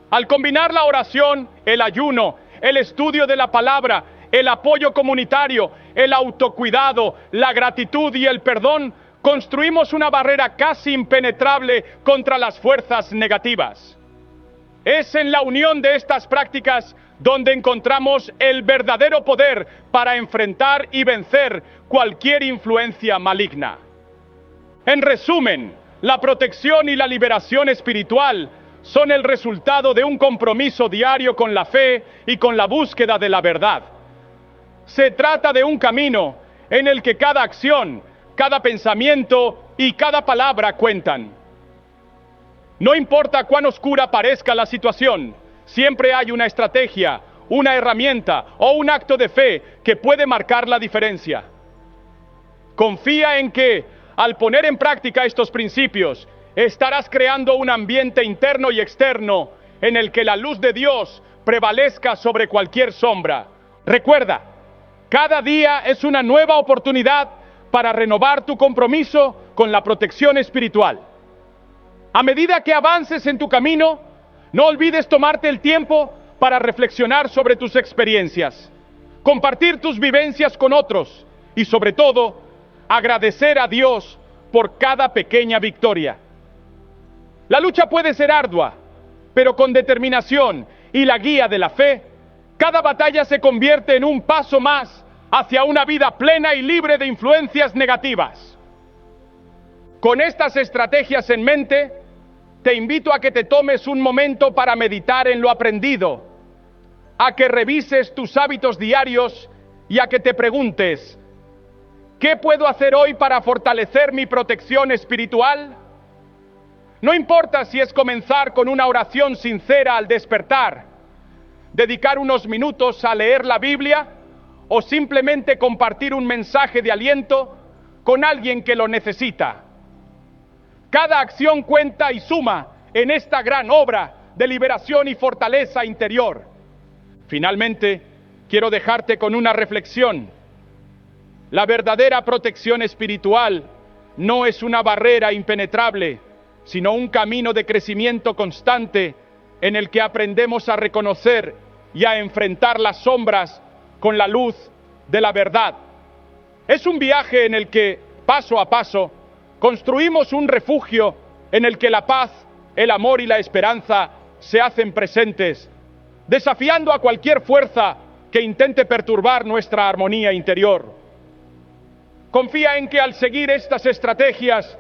Al combinar la oración, el ayuno, el estudio de la palabra, el apoyo comunitario, el autocuidado, la gratitud y el perdón, construimos una barrera casi impenetrable contra las fuerzas negativas. Es en la unión de estas prácticas donde encontramos el verdadero poder para enfrentar y vencer cualquier influencia maligna. En resumen, la protección y la liberación espiritual son el resultado de un compromiso diario con la fe y con la búsqueda de la verdad. Se trata de un camino en el que cada acción, cada pensamiento y cada palabra cuentan. No importa cuán oscura parezca la situación, siempre hay una estrategia, una herramienta o un acto de fe que puede marcar la diferencia. Confía en que, al poner en práctica estos principios, estarás creando un ambiente interno y externo en el que la luz de Dios prevalezca sobre cualquier sombra. Recuerda, cada día es una nueva oportunidad para renovar tu compromiso con la protección espiritual. A medida que avances en tu camino, no olvides tomarte el tiempo para reflexionar sobre tus experiencias, compartir tus vivencias con otros y, sobre todo, agradecer a Dios por cada pequeña victoria. La lucha puede ser ardua, pero con determinación y la guía de la fe, cada batalla se convierte en un paso más hacia una vida plena y libre de influencias negativas. Con estas estrategias en mente, te invito a que te tomes un momento para meditar en lo aprendido, a que revises tus hábitos diarios y a que te preguntes: ¿qué puedo hacer hoy para fortalecer mi protección espiritual? No importa si es comenzar con una oración sincera al despertar, dedicar unos minutos a leer la Biblia o simplemente compartir un mensaje de aliento con alguien que lo necesita. Cada acción cuenta y suma en esta gran obra de liberación y fortaleza interior. Finalmente, quiero dejarte con una reflexión. La verdadera protección espiritual no es una barrera impenetrable, sino un camino de crecimiento constante en el que aprendemos a reconocer y a enfrentar las sombras con la luz de la verdad. Es un viaje en el que, paso a paso, construimos un refugio en el que la paz, el amor y la esperanza se hacen presentes, desafiando a cualquier fuerza que intente perturbar nuestra armonía interior. Confía en que al seguir estas estrategias,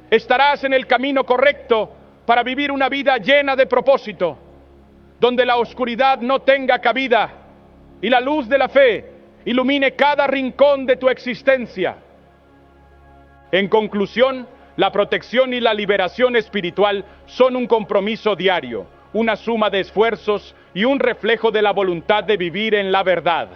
estarás en el camino correcto para vivir una vida llena de propósito, donde la oscuridad no tenga cabida y la luz de la fe ilumine cada rincón de tu existencia. En conclusión, la protección y la liberación espiritual son un compromiso diario, una suma de esfuerzos y un reflejo de la voluntad de vivir en la verdad.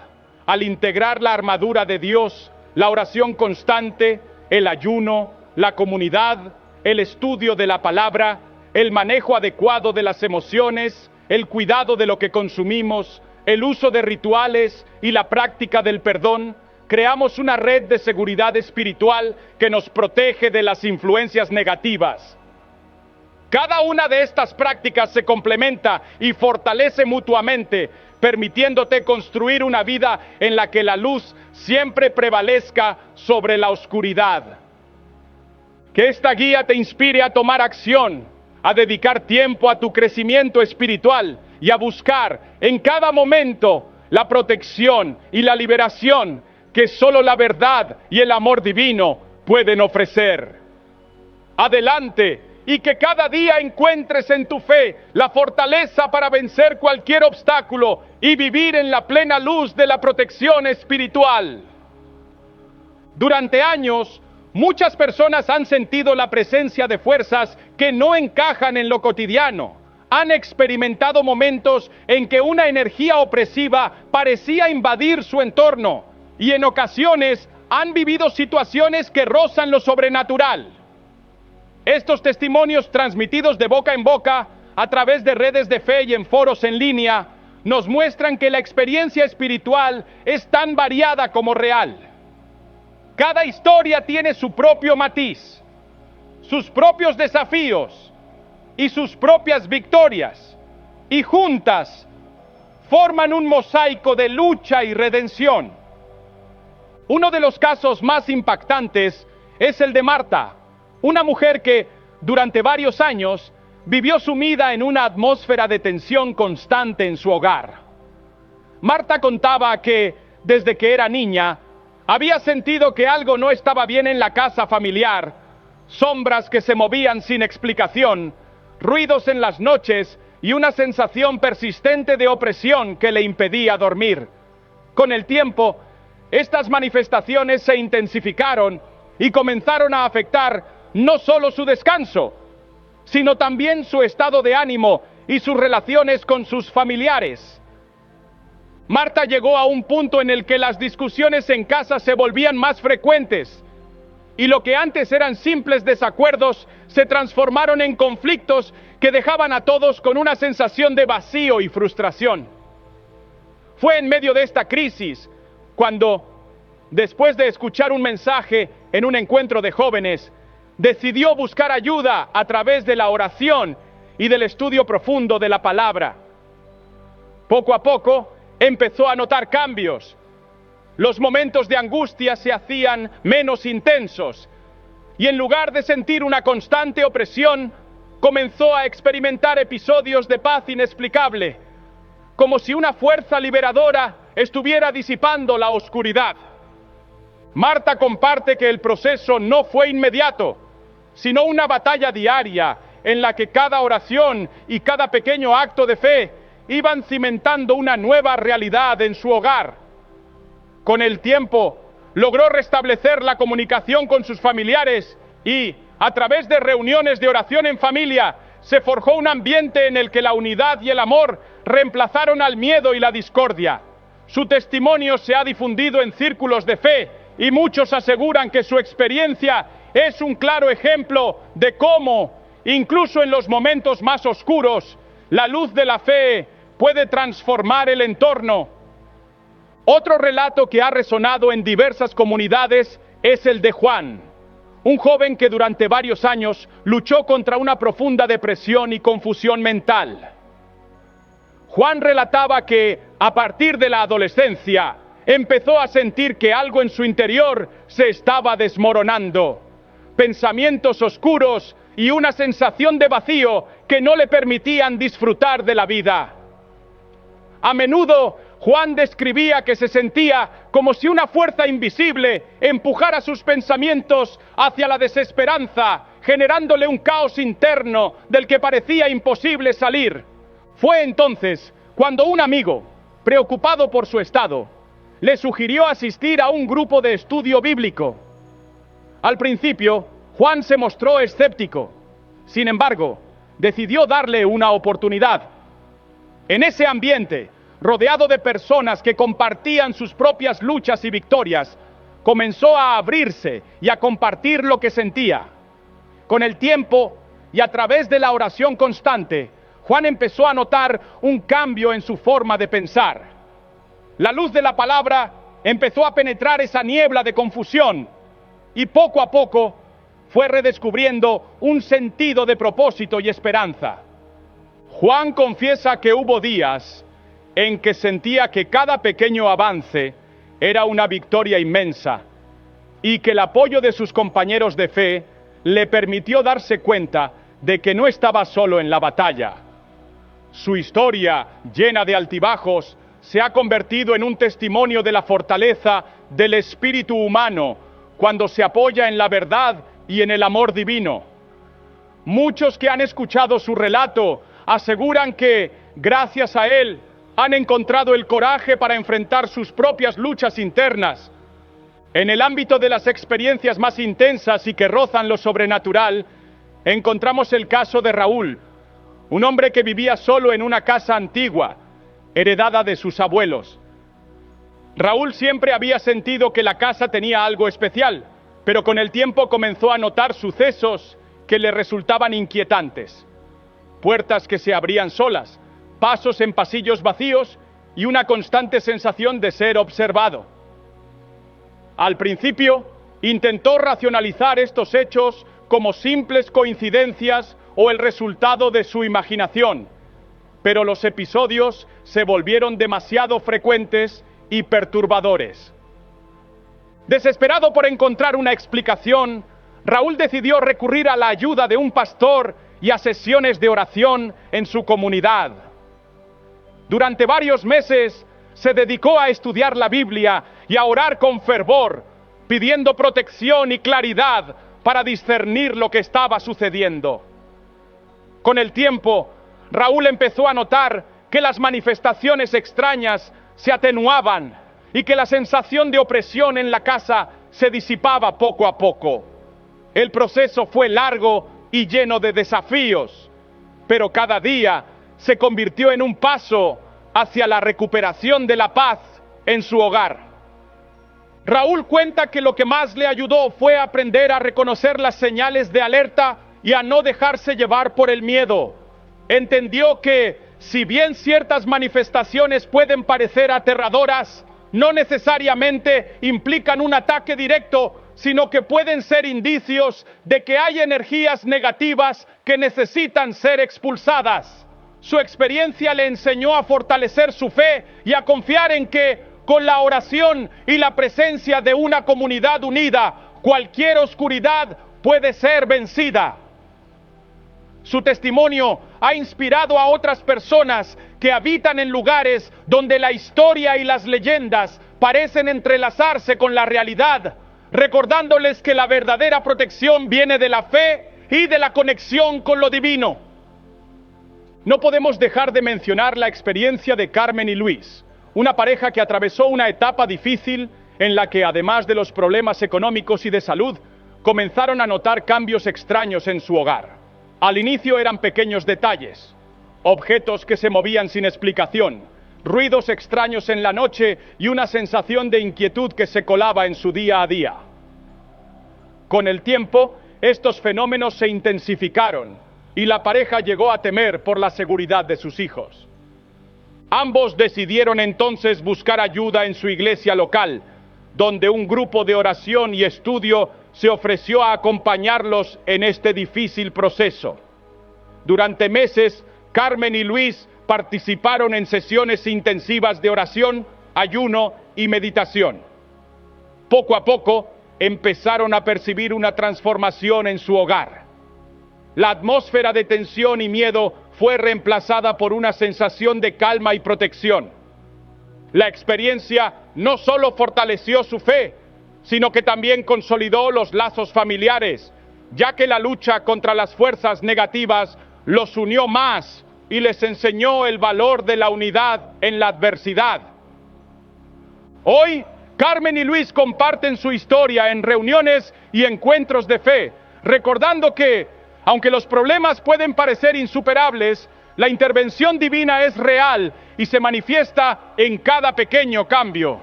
Al integrar la armadura de Dios, la oración constante, el ayuno, la comunidad, el estudio de la palabra, el manejo adecuado de las emociones, el cuidado de lo que consumimos, el uso de rituales y la práctica del perdón, creamos una red de seguridad espiritual que nos protege de las influencias negativas. Cada una de estas prácticas se complementa y fortalece mutuamente, permitiéndote construir una vida en la que la luz siempre prevalezca sobre la oscuridad. Que esta guía te inspire a tomar acción, a dedicar tiempo a tu crecimiento espiritual y a buscar en cada momento la protección y la liberación que solo la verdad y el amor divino pueden ofrecer. Adelante, y que cada día encuentres en tu fe la fortaleza para vencer cualquier obstáculo y vivir en la plena luz de la protección espiritual. Durante años, muchas personas han sentido la presencia de fuerzas que no encajan en lo cotidiano. Han experimentado momentos en que una energía opresiva parecía invadir su entorno y en ocasiones han vivido situaciones que rozan lo sobrenatural. Estos testimonios transmitidos de boca en boca a través de redes de fe y en foros en línea nos muestran que la experiencia espiritual es tan variada como real. Cada historia tiene su propio matiz, sus propios desafíos y sus propias victorias, y juntas forman un mosaico de lucha y redención. Uno de los casos más impactantes es el de Marta, una mujer que durante varios años vivió sumida en una atmósfera de tensión constante en su hogar. Marta contaba que desde que era niña había sentido que algo no estaba bien en la casa familiar, sombras que se movían sin explicación, ruidos en las noches y una sensación persistente de opresión que le impedía dormir. Con el tiempo, estas manifestaciones se intensificaron y comenzaron a afectar no solo su descanso, sino también su estado de ánimo y sus relaciones con sus familiares. Marta llegó a un punto en el que las discusiones en casa se volvían más frecuentes, y lo que antes eran simples desacuerdos se transformaron en conflictos que dejaban a todos con una sensación de vacío y frustración. Fue en medio de esta crisis cuando, después de escuchar un mensaje en un encuentro de jóvenes, decidió buscar ayuda a través de la oración y del estudio profundo de la palabra. Poco a poco empezó a notar cambios. Los momentos de angustia se hacían menos intensos y en lugar de sentir una constante opresión, comenzó a experimentar episodios de paz inexplicable, como si una fuerza liberadora estuviera disipando la oscuridad. Marta comparte que el proceso no fue inmediato, sino una batalla diaria en la que cada oración y cada pequeño acto de fe iban cimentando una nueva realidad en su hogar. Con el tiempo, logró restablecer la comunicación con sus familiares y, a través de reuniones de oración en familia, se forjó un ambiente en el que la unidad y el amor reemplazaron al miedo y la discordia. Su testimonio se ha difundido en círculos de fe y muchos aseguran que su experiencia es un claro ejemplo de cómo, incluso en los momentos más oscuros, la luz de la fe puede transformar el entorno. Otro relato que ha resonado en diversas comunidades es el de Juan, un joven que durante varios años luchó contra una profunda depresión y confusión mental. Juan relataba que, a partir de la adolescencia, empezó a sentir que algo en su interior se estaba desmoronando. Pensamientos oscuros y una sensación de vacío que no le permitían disfrutar de la vida. A menudo, Juan describía que se sentía como si una fuerza invisible empujara sus pensamientos hacia la desesperanza, generándole un caos interno del que parecía imposible salir. Fue entonces cuando un amigo, preocupado por su estado, le sugirió asistir a un grupo de estudio bíblico. Al principio, Juan se mostró escéptico. Sin embargo, decidió darle una oportunidad. En ese ambiente, rodeado de personas que compartían sus propias luchas y victorias, comenzó a abrirse y a compartir lo que sentía. Con el tiempo y a través de la oración constante, Juan empezó a notar un cambio en su forma de pensar. La luz de la palabra empezó a penetrar esa niebla de confusión y poco a poco fue redescubriendo un sentido de propósito y esperanza. Juan confiesa que hubo días en que sentía que cada pequeño avance era una victoria inmensa y que el apoyo de sus compañeros de fe le permitió darse cuenta de que no estaba solo en la batalla. Su historia, llena de altibajos, se ha convertido en un testimonio de la fortaleza del espíritu humano cuando se apoya en la verdad y en el amor divino. Muchos que han escuchado su relato aseguran que, gracias a él, han encontrado el coraje para enfrentar sus propias luchas internas. En el ámbito de las experiencias más intensas y que rozan lo sobrenatural, encontramos el caso de Raúl, un hombre que vivía solo en una casa antigua, heredada de sus abuelos. Raúl siempre había sentido que la casa tenía algo especial, pero con el tiempo comenzó a notar sucesos que le resultaban inquietantes. Puertas que se abrían solas, pasos en pasillos vacíos y una constante sensación de ser observado. Al principio, intentó racionalizar estos hechos como simples coincidencias o el resultado de su imaginación, pero los episodios se volvieron demasiado frecuentes y perturbadores. Desesperado por encontrar una explicación, Raúl decidió recurrir a la ayuda de un pastor y a sesiones de oración en su comunidad. Durante varios meses se dedicó a estudiar la Biblia y a orar con fervor, pidiendo protección y claridad para discernir lo que estaba sucediendo. Con el tiempo, Raúl empezó a notar que las manifestaciones extrañas se atenuaban y que la sensación de opresión en la casa se disipaba poco a poco. El proceso fue largo y lleno de desafíos, pero cada día se convirtió en un paso hacia la recuperación de la paz en su hogar. Raúl cuenta que lo que más le ayudó fue aprender a reconocer las señales de alerta y a no dejarse llevar por el miedo. Entendió que, si bien ciertas manifestaciones pueden parecer aterradoras, no necesariamente implican un ataque directo, sino que pueden ser indicios de que hay energías negativas que necesitan ser expulsadas. Su experiencia le enseñó a fortalecer su fe y a confiar en que, con la oración y la presencia de una comunidad unida, cualquier oscuridad puede ser vencida. Su testimonio ha inspirado a otras personas que habitan en lugares donde la historia y las leyendas parecen entrelazarse con la realidad, recordándoles que la verdadera protección viene de la fe y de la conexión con lo divino. No podemos dejar de mencionar la experiencia de Carmen y Luis, una pareja que atravesó una etapa difícil en la que, además de los problemas económicos y de salud, comenzaron a notar cambios extraños en su hogar. Al inicio eran pequeños detalles, objetos que se movían sin explicación, ruidos extraños en la noche y una sensación de inquietud que se colaba en su día a día. Con el tiempo, estos fenómenos se intensificaron y la pareja llegó a temer por la seguridad de sus hijos. Ambos decidieron entonces buscar ayuda en su iglesia local, donde un grupo de oración y estudio se ofreció a acompañarlos en este difícil proceso. Durante meses, Carmen y Luis participaron en sesiones intensivas de oración, ayuno y meditación. Poco a poco, empezaron a percibir una transformación en su hogar. La atmósfera de tensión y miedo fue reemplazada por una sensación de calma y protección. La experiencia no solo fortaleció su fe, sino que también consolidó los lazos familiares, ya que la lucha contra las fuerzas negativas los unió más y les enseñó el valor de la unidad en la adversidad. Hoy, Carmen y Luis comparten su historia en reuniones y encuentros de fe, recordando que, aunque los problemas pueden parecer insuperables, la intervención divina es real y se manifiesta en cada pequeño cambio.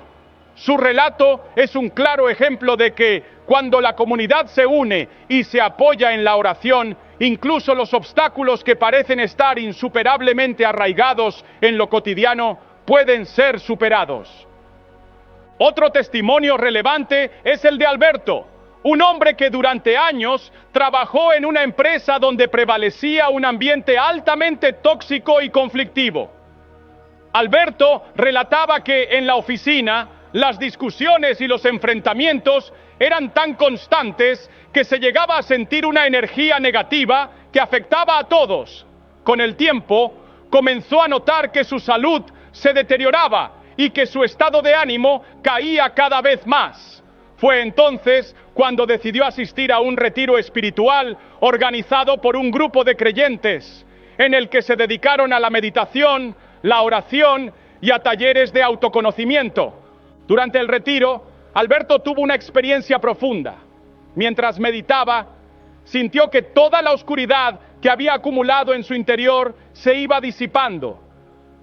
Su relato es un claro ejemplo de que, cuando la comunidad se une y se apoya en la oración, incluso los obstáculos que parecen estar insuperablemente arraigados en lo cotidiano pueden ser superados. Otro testimonio relevante es el de Alberto, un hombre que durante años trabajó en una empresa donde prevalecía un ambiente altamente tóxico y conflictivo. Alberto relataba que en la oficina las discusiones y los enfrentamientos eran tan constantes que se llegaba a sentir una energía negativa que afectaba a todos. Con el tiempo, comenzó a notar que su salud se deterioraba y que su estado de ánimo caía cada vez más. Fue entonces cuando decidió asistir a un retiro espiritual organizado por un grupo de creyentes, en el que se dedicaron a la meditación, la oración y a talleres de autoconocimiento. Durante el retiro, Alberto tuvo una experiencia profunda. Mientras meditaba, sintió que toda la oscuridad que había acumulado en su interior se iba disipando,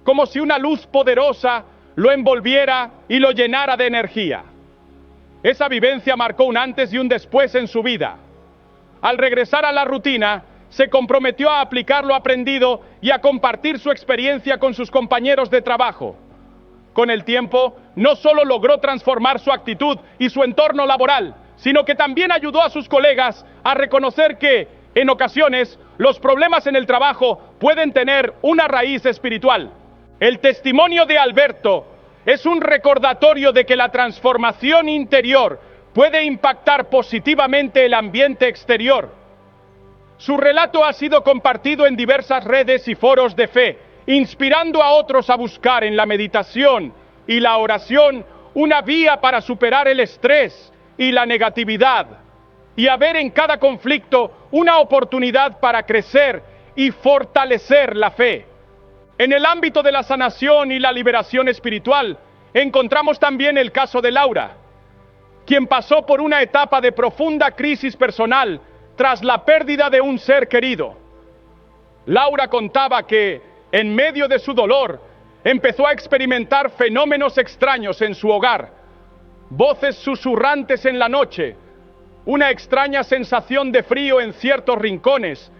como si una luz poderosa lo envolviera y lo llenara de energía. Esa vivencia marcó un antes y un después en su vida. Al regresar a la rutina, se comprometió a aplicar lo aprendido y a compartir su experiencia con sus compañeros de trabajo. Con el tiempo, no solo logró transformar su actitud y su entorno laboral, sino que también ayudó a sus colegas a reconocer que, en ocasiones, los problemas en el trabajo pueden tener una raíz espiritual. El testimonio de Alberto es un recordatorio de que la transformación interior puede impactar positivamente el ambiente exterior. Su relato ha sido compartido en diversas redes y foros de fe, inspirando a otros a buscar en la meditación y la oración una vía para superar el estrés y la negatividad, y a ver en cada conflicto una oportunidad para crecer y fortalecer la fe. En el ámbito de la sanación y la liberación espiritual, encontramos también el caso de Laura, quien pasó por una etapa de profunda crisis personal tras la pérdida de un ser querido. Laura contaba que, en medio de su dolor, empezó a experimentar fenómenos extraños en su hogar, voces susurrantes en la noche, una extraña sensación de frío en ciertos rincones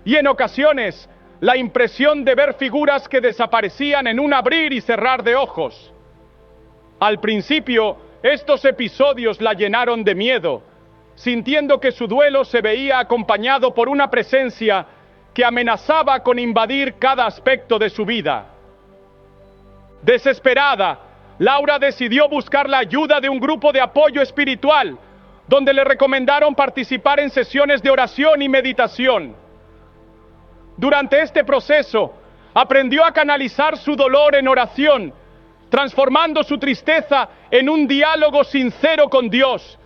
y en ocasiones la impresión de ver figuras que desaparecían en un abrir y cerrar de ojos. Al principio, estos episodios la llenaron de miedo, sintiendo que su duelo se veía acompañado por una presencia que amenazaba con invadir cada aspecto de su vida. Desesperada, Laura decidió buscar la ayuda de un grupo de apoyo espiritual, donde le recomendaron participar en sesiones de oración y meditación. Durante este proceso, aprendió a canalizar su dolor en oración, transformando su tristeza en un diálogo sincero con Dios.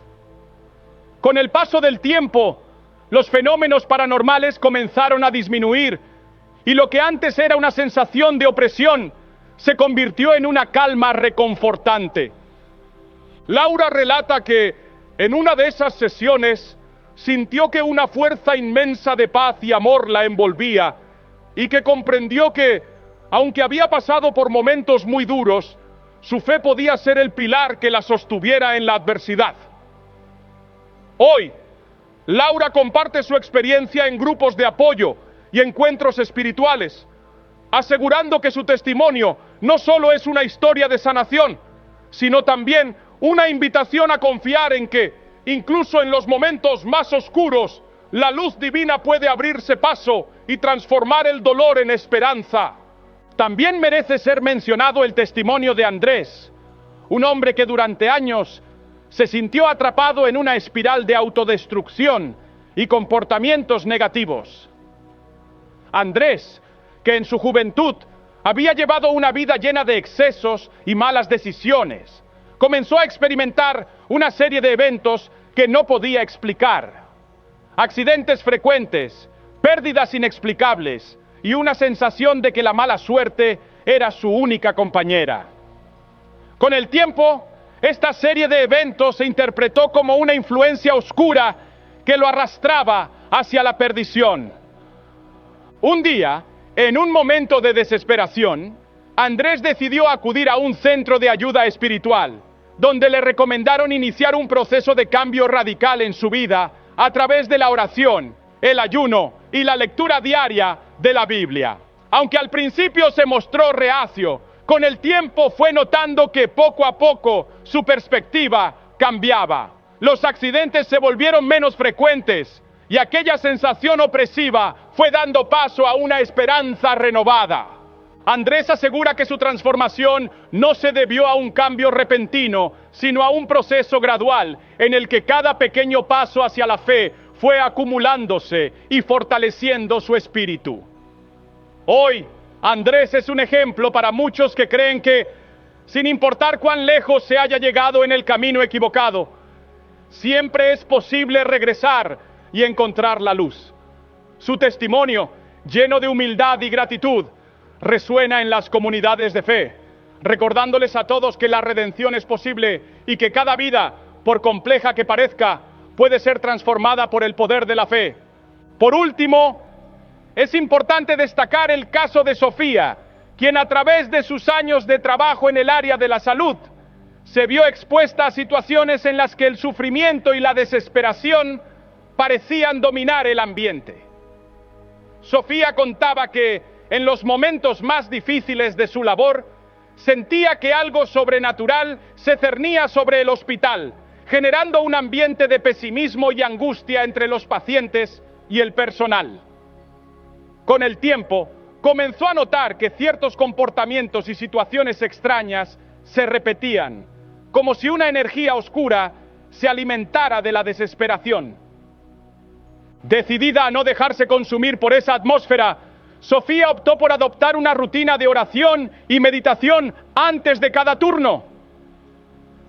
Con el paso del tiempo, los fenómenos paranormales comenzaron a disminuir, y lo que antes era una sensación de opresión se convirtió en una calma reconfortante. Laura relata que, en una de esas sesiones, sintió que una fuerza inmensa de paz y amor la envolvía, y que comprendió que, aunque había pasado por momentos muy duros, su fe podía ser el pilar que la sostuviera en la adversidad. Hoy, Laura comparte su experiencia en grupos de apoyo y encuentros espirituales, asegurando que su testimonio no solo es una historia de sanación, sino también una invitación a confiar en que, incluso en los momentos más oscuros, la luz divina puede abrirse paso y transformar el dolor en esperanza. También merece ser mencionado el testimonio de Andrés, un hombre que durante años se sintió atrapado en una espiral de autodestrucción y comportamientos negativos. Andrés, que en su juventud había llevado una vida llena de excesos y malas decisiones, comenzó a experimentar una serie de eventos que no podía explicar. Accidentes frecuentes, pérdidas inexplicables y una sensación de que la mala suerte era su única compañera. Con el tiempo, esta serie de eventos se interpretó como una influencia oscura que lo arrastraba hacia la perdición. Un día, en un momento de desesperación, Andrés decidió acudir a un centro de ayuda espiritual, donde le recomendaron iniciar un proceso de cambio radical en su vida a través de la oración, el ayuno y la lectura diaria de la Biblia. Aunque al principio se mostró reacio, con el tiempo fue notando que poco a poco su perspectiva cambiaba. Los accidentes se volvieron menos frecuentes y aquella sensación opresiva fue dando paso a una esperanza renovada. Andrés asegura que su transformación no se debió a un cambio repentino, sino a un proceso gradual en el que cada pequeño paso hacia la fe fue acumulándose y fortaleciendo su espíritu. Hoy, Andrés es un ejemplo para muchos que creen que, sin importar cuán lejos se haya llegado en el camino equivocado, siempre es posible regresar y encontrar la luz. Su testimonio, lleno de humildad y gratitud, resuena en las comunidades de fe, recordándoles a todos que la redención es posible y que cada vida, por compleja que parezca, puede ser transformada por el poder de la fe. Por último, es importante destacar el caso de Sofía, quien a través de sus años de trabajo en el área de la salud, se vio expuesta a situaciones en las que el sufrimiento y la desesperación parecían dominar el ambiente. Sofía contaba que en los momentos más difíciles de su labor, sentía que algo sobrenatural se cernía sobre el hospital, generando un ambiente de pesimismo y angustia entre los pacientes y el personal. Con el tiempo, comenzó a notar que ciertos comportamientos y situaciones extrañas se repetían, como si una energía oscura se alimentara de la desesperación. Decidida a no dejarse consumir por esa atmósfera, Sofía optó por adoptar una rutina de oración y meditación antes de cada turno.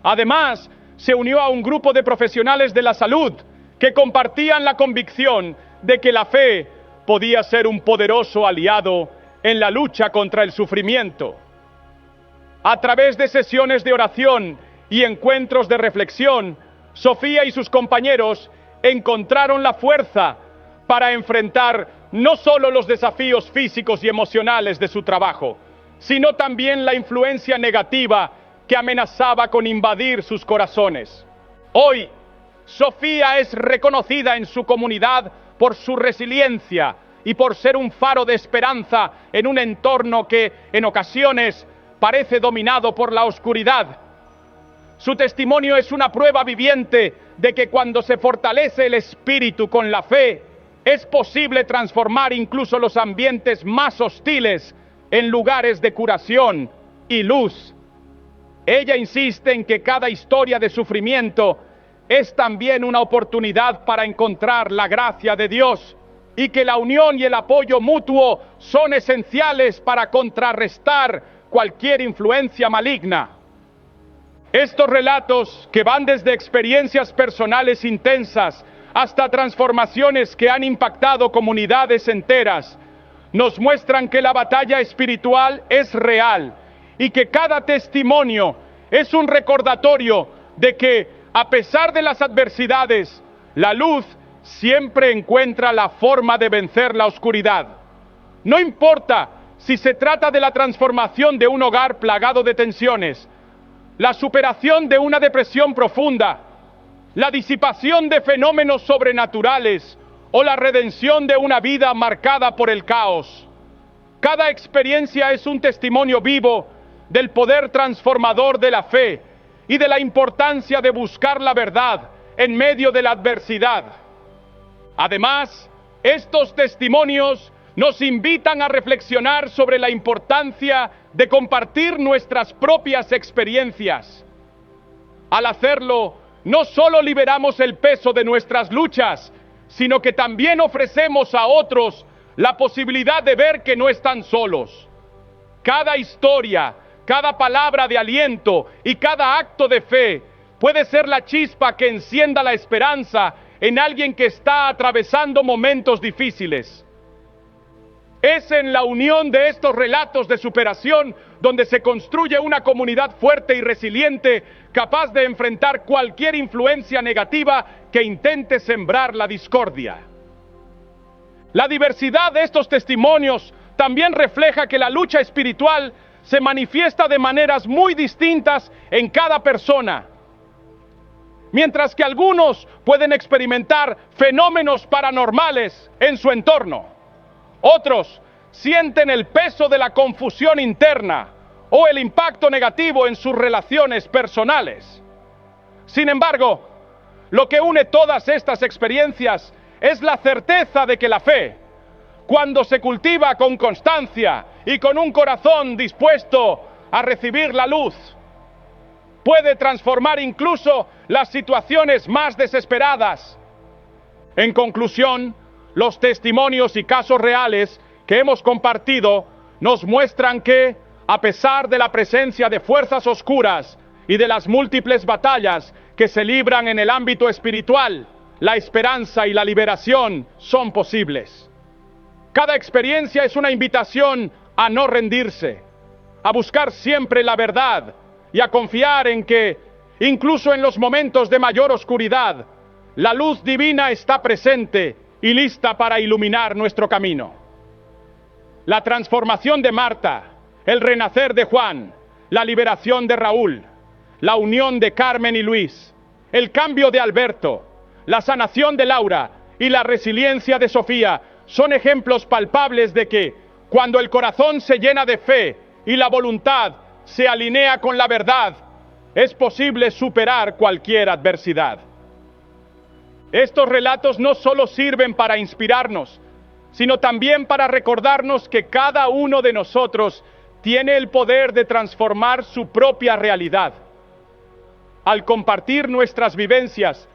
Además, se unió a un grupo de profesionales de la salud que compartían la convicción de que la fe podía ser un poderoso aliado en la lucha contra el sufrimiento. A través de sesiones de oración y encuentros de reflexión, Sofía y sus compañeros encontraron la fuerza para enfrentar no solo los desafíos físicos y emocionales de su trabajo, sino también la influencia negativa que amenazaba con invadir sus corazones. Hoy, Sofía es reconocida en su comunidad por su resiliencia y por ser un faro de esperanza en un entorno que, en ocasiones, parece dominado por la oscuridad. Su testimonio es una prueba viviente de que cuando se fortalece el espíritu con la fe, es posible transformar incluso los ambientes más hostiles en lugares de curación y luz. Ella insiste en que cada historia de sufrimiento es también una oportunidad para encontrar la gracia de Dios y que la unión y el apoyo mutuo son esenciales para contrarrestar cualquier influencia maligna. Estos relatos, que van desde experiencias personales intensas hasta transformaciones que han impactado comunidades enteras, nos muestran que la batalla espiritual es real y que cada testimonio es un recordatorio de que, a pesar de las adversidades, la luz siempre encuentra la forma de vencer la oscuridad. No importa si se trata de la transformación de un hogar plagado de tensiones, la superación de una depresión profunda, la disipación de fenómenos sobrenaturales o la redención de una vida marcada por el caos. Cada experiencia es un testimonio vivo del poder transformador de la fe y de la importancia de buscar la verdad en medio de la adversidad. Además, estos testimonios nos invitan a reflexionar sobre la importancia de compartir nuestras propias experiencias. Al hacerlo, no solo liberamos el peso de nuestras luchas, sino que también ofrecemos a otros la posibilidad de ver que no están solos. Cada historia, cada palabra de aliento y cada acto de fe puede ser la chispa que encienda la esperanza en alguien que está atravesando momentos difíciles. Es en la unión de estos relatos de superación donde se construye una comunidad fuerte y resiliente, capaz de enfrentar cualquier influencia negativa que intente sembrar la discordia. La diversidad de estos testimonios también refleja que la lucha espiritual se manifiesta de maneras muy distintas en cada persona. Mientras que algunos pueden experimentar fenómenos paranormales en su entorno, otros sienten el peso de la confusión interna o el impacto negativo en sus relaciones personales. Sin embargo, lo que une todas estas experiencias es la certeza de que la fe, cuando se cultiva con constancia y con un corazón dispuesto a recibir la luz, puede transformar incluso las situaciones más desesperadas. En conclusión, los testimonios y casos reales que hemos compartido nos muestran que, a pesar de la presencia de fuerzas oscuras y de las múltiples batallas que se libran en el ámbito espiritual, la esperanza y la liberación son posibles. Cada experiencia es una invitación a no rendirse, a buscar siempre la verdad y a confiar en que, incluso en los momentos de mayor oscuridad, la luz divina está presente y lista para iluminar nuestro camino. La transformación de Marta, el renacer de Juan, la liberación de Raúl, la unión de Carmen y Luis, el cambio de Alberto, la sanación de Laura y la resiliencia de Sofía son ejemplos palpables de que, cuando el corazón se llena de fe y la voluntad se alinea con la verdad, es posible superar cualquier adversidad. Estos relatos no solo sirven para inspirarnos, sino también para recordarnos que cada uno de nosotros tiene el poder de transformar su propia realidad. Al compartir nuestras vivencias,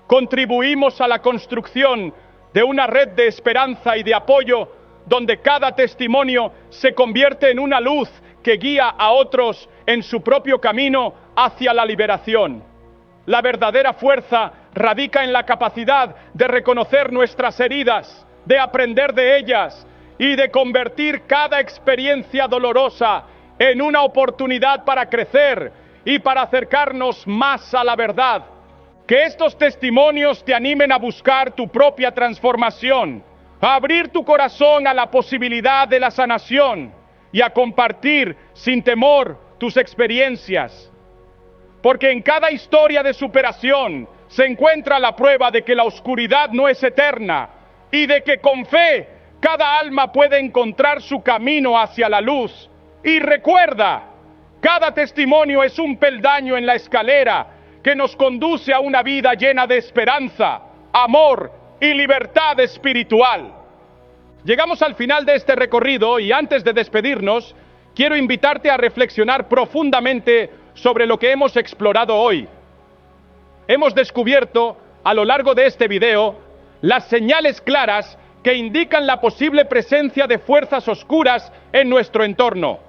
contribuimos a la construcción de una red de esperanza y de apoyo, donde cada testimonio se convierte en una luz que guía a otros en su propio camino hacia la liberación. La verdadera fuerza radica en la capacidad de reconocer nuestras heridas, de aprender de ellas y de convertir cada experiencia dolorosa en una oportunidad para crecer y para acercarnos más a la verdad. Que estos testimonios te animen a buscar tu propia transformación, a abrir tu corazón a la posibilidad de la sanación y a compartir sin temor tus experiencias. Porque en cada historia de superación se encuentra la prueba de que la oscuridad no es eterna y de que con fe cada alma puede encontrar su camino hacia la luz. Y recuerda, cada testimonio es un peldaño en la escalera que nos conduce a una vida llena de esperanza, amor y libertad espiritual. Llegamos al final de este recorrido y antes de despedirnos, quiero invitarte a reflexionar profundamente sobre lo que hemos explorado hoy. Hemos descubierto, a lo largo de este video, las señales claras que indican la posible presencia de fuerzas oscuras en nuestro entorno,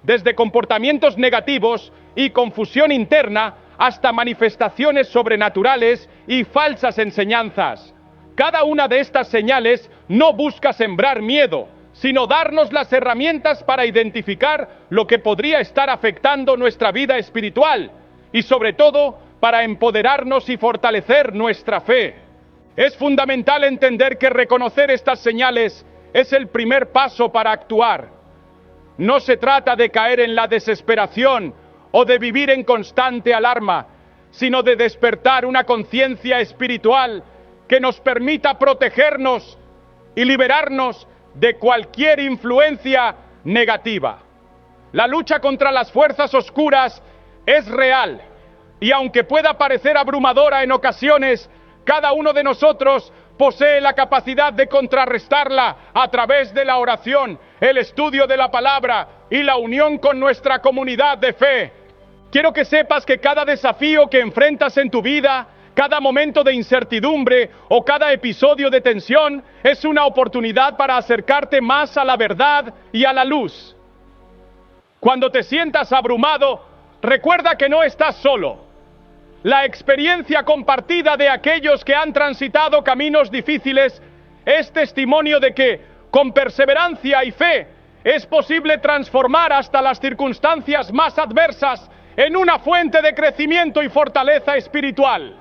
desde comportamientos negativos y confusión interna hasta manifestaciones sobrenaturales y falsas enseñanzas. Cada una de estas señales no busca sembrar miedo, sino darnos las herramientas para identificar lo que podría estar afectando nuestra vida espiritual y, sobre todo, para empoderarnos y fortalecer nuestra fe. Es fundamental entender que reconocer estas señales es el primer paso para actuar. No se trata de caer en la desesperación o de vivir en constante alarma, sino de despertar una conciencia espiritual que nos permita protegernos y liberarnos de cualquier influencia negativa. La lucha contra las fuerzas oscuras es real y aunque pueda parecer abrumadora en ocasiones, cada uno de nosotros posee la capacidad de contrarrestarla a través de la oración, el estudio de la palabra y la unión con nuestra comunidad de fe. Quiero que sepas que cada desafío que enfrentas en tu vida, cada momento de incertidumbre o cada episodio de tensión es una oportunidad para acercarte más a la verdad y a la luz. Cuando te sientas abrumado, recuerda que no estás solo. La experiencia compartida de aquellos que han transitado caminos difíciles es testimonio de que, con perseverancia y fe, es posible transformar hasta las circunstancias más adversas en una fuente de crecimiento y fortaleza espiritual.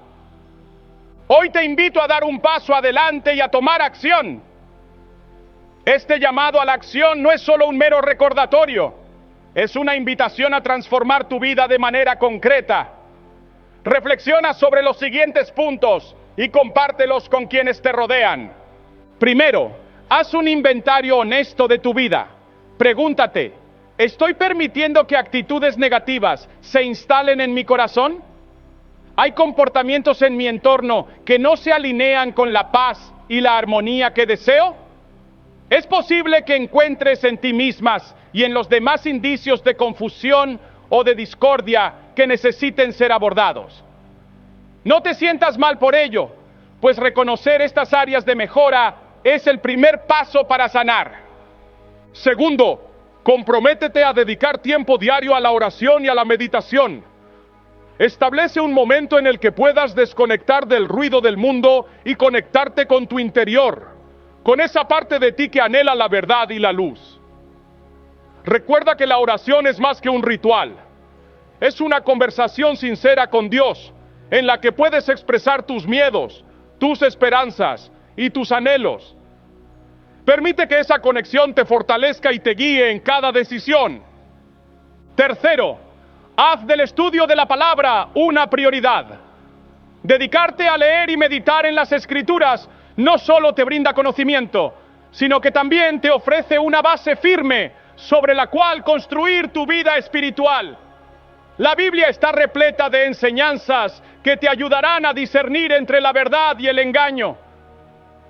Hoy te invito a dar un paso adelante y a tomar acción. Este llamado a la acción no es solo un mero recordatorio, es una invitación a transformar tu vida de manera concreta. Reflexiona sobre los siguientes puntos y compártelos con quienes te rodean. Primero, haz un inventario honesto de tu vida. Pregúntate, ¿estoy permitiendo que actitudes negativas se instalen en mi corazón? Hay comportamientos en mi entorno que no se alinean con la paz y la armonía que deseo. Es posible que encuentres en ti mismas y en los demás indicios de confusión o de discordia que necesiten ser abordados. No te sientas mal por ello, pues reconocer estas áreas de mejora es el primer paso para sanar. Segundo, comprométete a dedicar tiempo diario a la oración y a la meditación. Establece un momento en el que puedas desconectar del ruido del mundo y conectarte con tu interior, con esa parte de ti que anhela la verdad y la luz. Recuerda que la oración es más que un ritual. Es una conversación sincera con Dios, en la que puedes expresar tus miedos, tus esperanzas y tus anhelos. Permite que esa conexión te fortalezca y te guíe en cada decisión. Tercero, haz del estudio de la palabra una prioridad. Dedicarte a leer y meditar en las Escrituras no solo te brinda conocimiento, sino que también te ofrece una base firme sobre la cual construir tu vida espiritual. La Biblia está repleta de enseñanzas que te ayudarán a discernir entre la verdad y el engaño.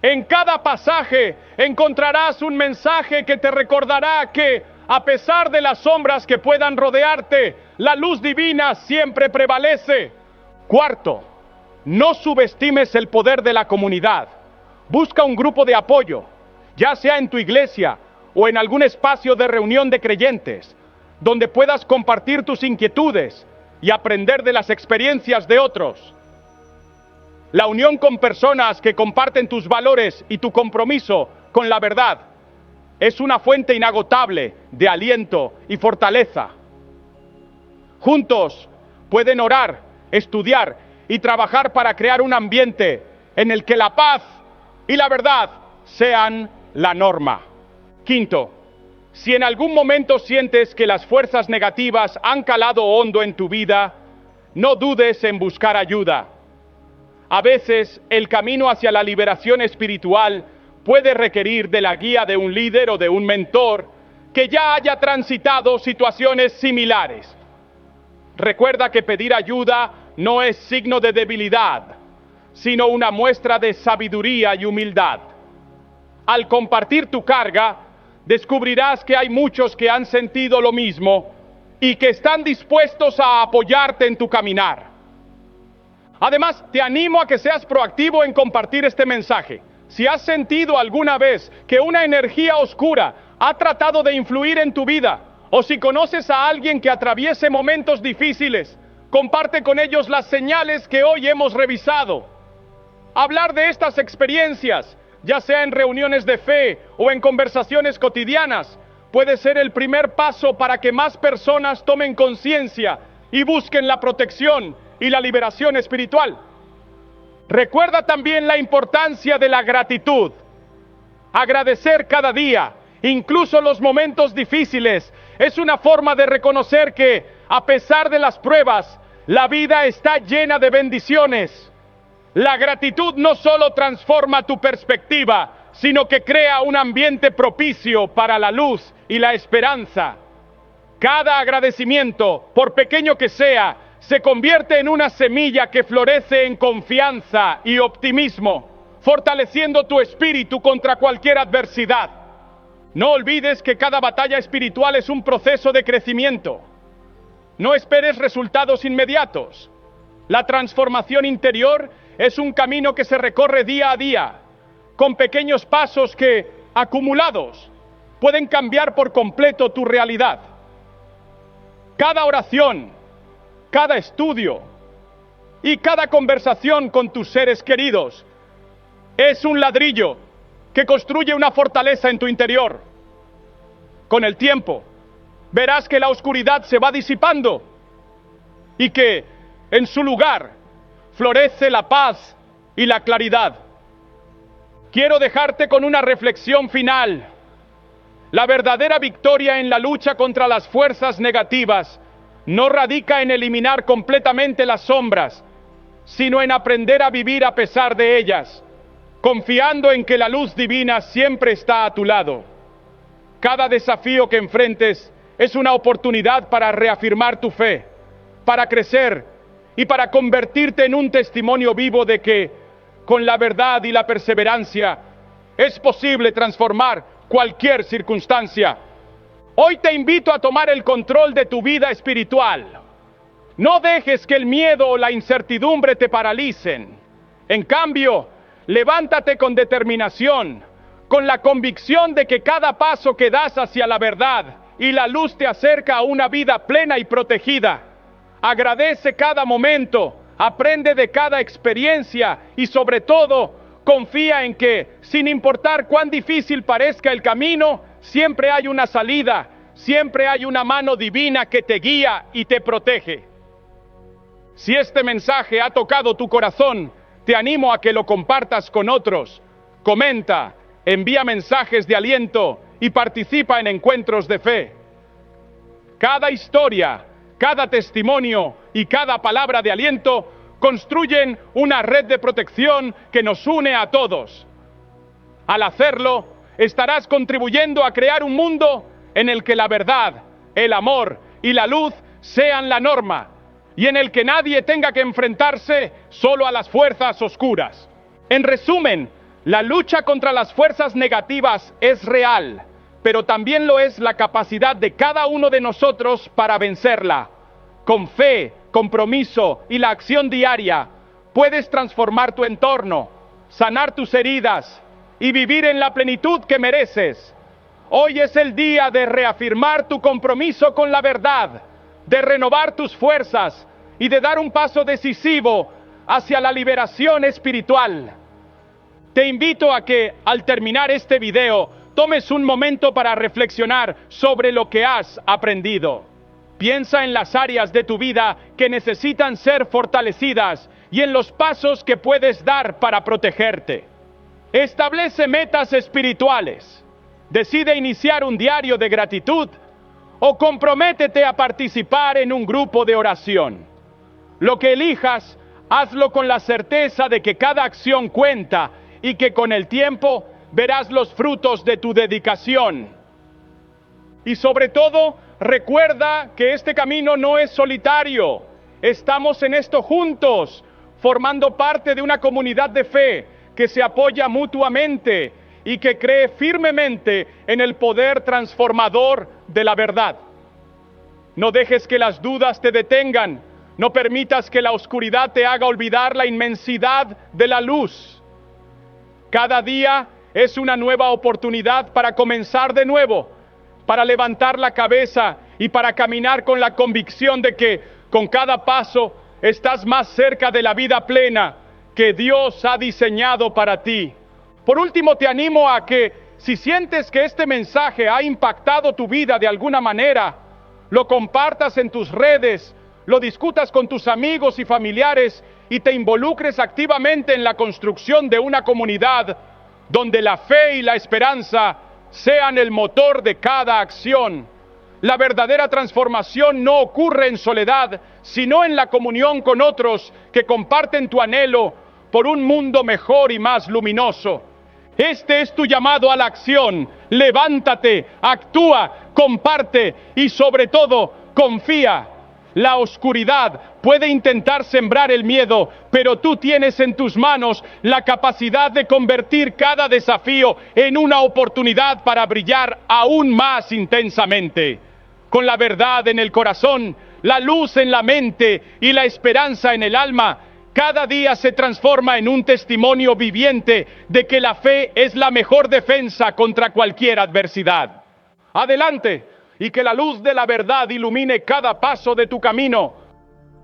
En cada pasaje encontrarás un mensaje que te recordará que, a pesar de las sombras que puedan rodearte, la luz divina siempre prevalece. Cuarto, no subestimes el poder de la comunidad. Busca un grupo de apoyo, ya sea en tu iglesia o en algún espacio de reunión de creyentes, donde puedas compartir tus inquietudes y aprender de las experiencias de otros. La unión con personas que comparten tus valores y tu compromiso con la verdad es una fuente inagotable de aliento y fortaleza. Juntos pueden orar, estudiar y trabajar para crear un ambiente en el que la paz y la verdad sean la norma. Quinto, si en algún momento sientes que las fuerzas negativas han calado hondo en tu vida, no dudes en buscar ayuda. A veces, el camino hacia la liberación espiritual puede requerir de la guía de un líder o de un mentor que ya haya transitado situaciones similares. Recuerda que pedir ayuda no es signo de debilidad, sino una muestra de sabiduría y humildad. Al compartir tu carga, descubrirás que hay muchos que han sentido lo mismo y que están dispuestos a apoyarte en tu caminar. Además, te animo a que seas proactivo en compartir este mensaje. Si has sentido alguna vez que una energía oscura ha tratado de influir en tu vida, o si conoces a alguien que atraviese momentos difíciles, comparte con ellos las señales que hoy hemos revisado. Hablar de estas experiencias, ya sea en reuniones de fe o en conversaciones cotidianas, puede ser el primer paso para que más personas tomen conciencia y busquen la protección y la liberación espiritual. Recuerda también la importancia de la gratitud. Agradecer cada día, incluso los momentos difíciles, es una forma de reconocer que, a pesar de las pruebas, la vida está llena de bendiciones. La gratitud no solo transforma tu perspectiva, sino que crea un ambiente propicio para la luz y la esperanza. Cada agradecimiento, por pequeño que sea, se convierte en una semilla que florece en confianza y optimismo, fortaleciendo tu espíritu contra cualquier adversidad. No olvides que cada batalla espiritual es un proceso de crecimiento. No esperes resultados inmediatos. La transformación interior es un camino que se recorre día a día, con pequeños pasos que, acumulados, pueden cambiar por completo tu realidad. Cada oración, cada estudio y cada conversación con tus seres queridos es un ladrillo que construye una fortaleza en tu interior. Con el tiempo, verás que la oscuridad se va disipando y que, en su lugar, florece la paz y la claridad. Quiero dejarte con una reflexión final. La verdadera victoria en la lucha contra las fuerzas negativas no radica en eliminar completamente las sombras, sino en aprender a vivir a pesar de ellas, confiando en que la luz divina siempre está a tu lado. Cada desafío que enfrentes es una oportunidad para reafirmar tu fe, para crecer y para convertirte en un testimonio vivo de que con la verdad y la perseverancia es posible transformar cualquier circunstancia. Hoy te invito a tomar el control de tu vida espiritual. No dejes que el miedo o la incertidumbre te paralicen. En cambio, levántate con determinación, con la convicción de que cada paso que das hacia la verdad y la luz te acerca a una vida plena y protegida. Agradece cada momento, aprende de cada experiencia y sobre todo, confía en que, sin importar cuán difícil parezca el camino, siempre hay una salida, siempre hay una mano divina que te guía y te protege. Si este mensaje ha tocado tu corazón, te animo a que lo compartas con otros. Comenta, envía mensajes de aliento y participa en encuentros de fe. Cada historia, cada testimonio y cada palabra de aliento construyen una red de protección que nos une a todos. Al hacerlo, estarás contribuyendo a crear un mundo en el que la verdad, el amor y la luz sean la norma, y en el que nadie tenga que enfrentarse solo a las fuerzas oscuras. En resumen, la lucha contra las fuerzas negativas es real, pero también lo es la capacidad de cada uno de nosotros para vencerla. Con fe, compromiso y la acción diaria, puedes transformar tu entorno, sanar tus heridas y vivir en la plenitud que mereces. Hoy es el día de reafirmar tu compromiso con la verdad, de renovar tus fuerzas y de dar un paso decisivo hacia la liberación espiritual. Te invito a que, al terminar este video, tomes un momento para reflexionar sobre lo que has aprendido. Piensa en las áreas de tu vida que necesitan ser fortalecidas y en los pasos que puedes dar para protegerte. Establece metas espirituales. Decide iniciar un diario de gratitud o comprométete a participar en un grupo de oración. Lo que elijas, hazlo con la certeza de que cada acción cuenta y que con el tiempo verás los frutos de tu dedicación. Y sobre todo, recuerda que este camino no es solitario. Estamos en esto juntos, formando parte de una comunidad de fe que se apoya mutuamente y que cree firmemente en el poder transformador de la verdad. No dejes que las dudas te detengan. No permitas que la oscuridad te haga olvidar la inmensidad de la luz. Cada día es una nueva oportunidad para comenzar de nuevo, para levantar la cabeza y para caminar con la convicción de que con cada paso estás más cerca de la vida plena que Dios ha diseñado para ti. Por último, te animo a que, si sientes que este mensaje ha impactado tu vida de alguna manera, lo compartas en tus redes, lo discutas con tus amigos y familiares y te involucres activamente en la construcción de una comunidad donde la fe y la esperanza sean el motor de cada acción. La verdadera transformación no ocurre en soledad, sino en la comunión con otros que comparten tu anhelo por un mundo mejor y más luminoso. Este es tu llamado a la acción. Levántate, actúa, comparte y sobre todo, confía. La oscuridad puede intentar sembrar el miedo, pero tú tienes en tus manos la capacidad de convertir cada desafío en una oportunidad para brillar aún más intensamente. Con la verdad en el corazón, la luz en la mente y la esperanza en el alma, cada día se transforma en un testimonio viviente de que la fe es la mejor defensa contra cualquier adversidad. Adelante, y que la luz de la verdad ilumine cada paso de tu camino.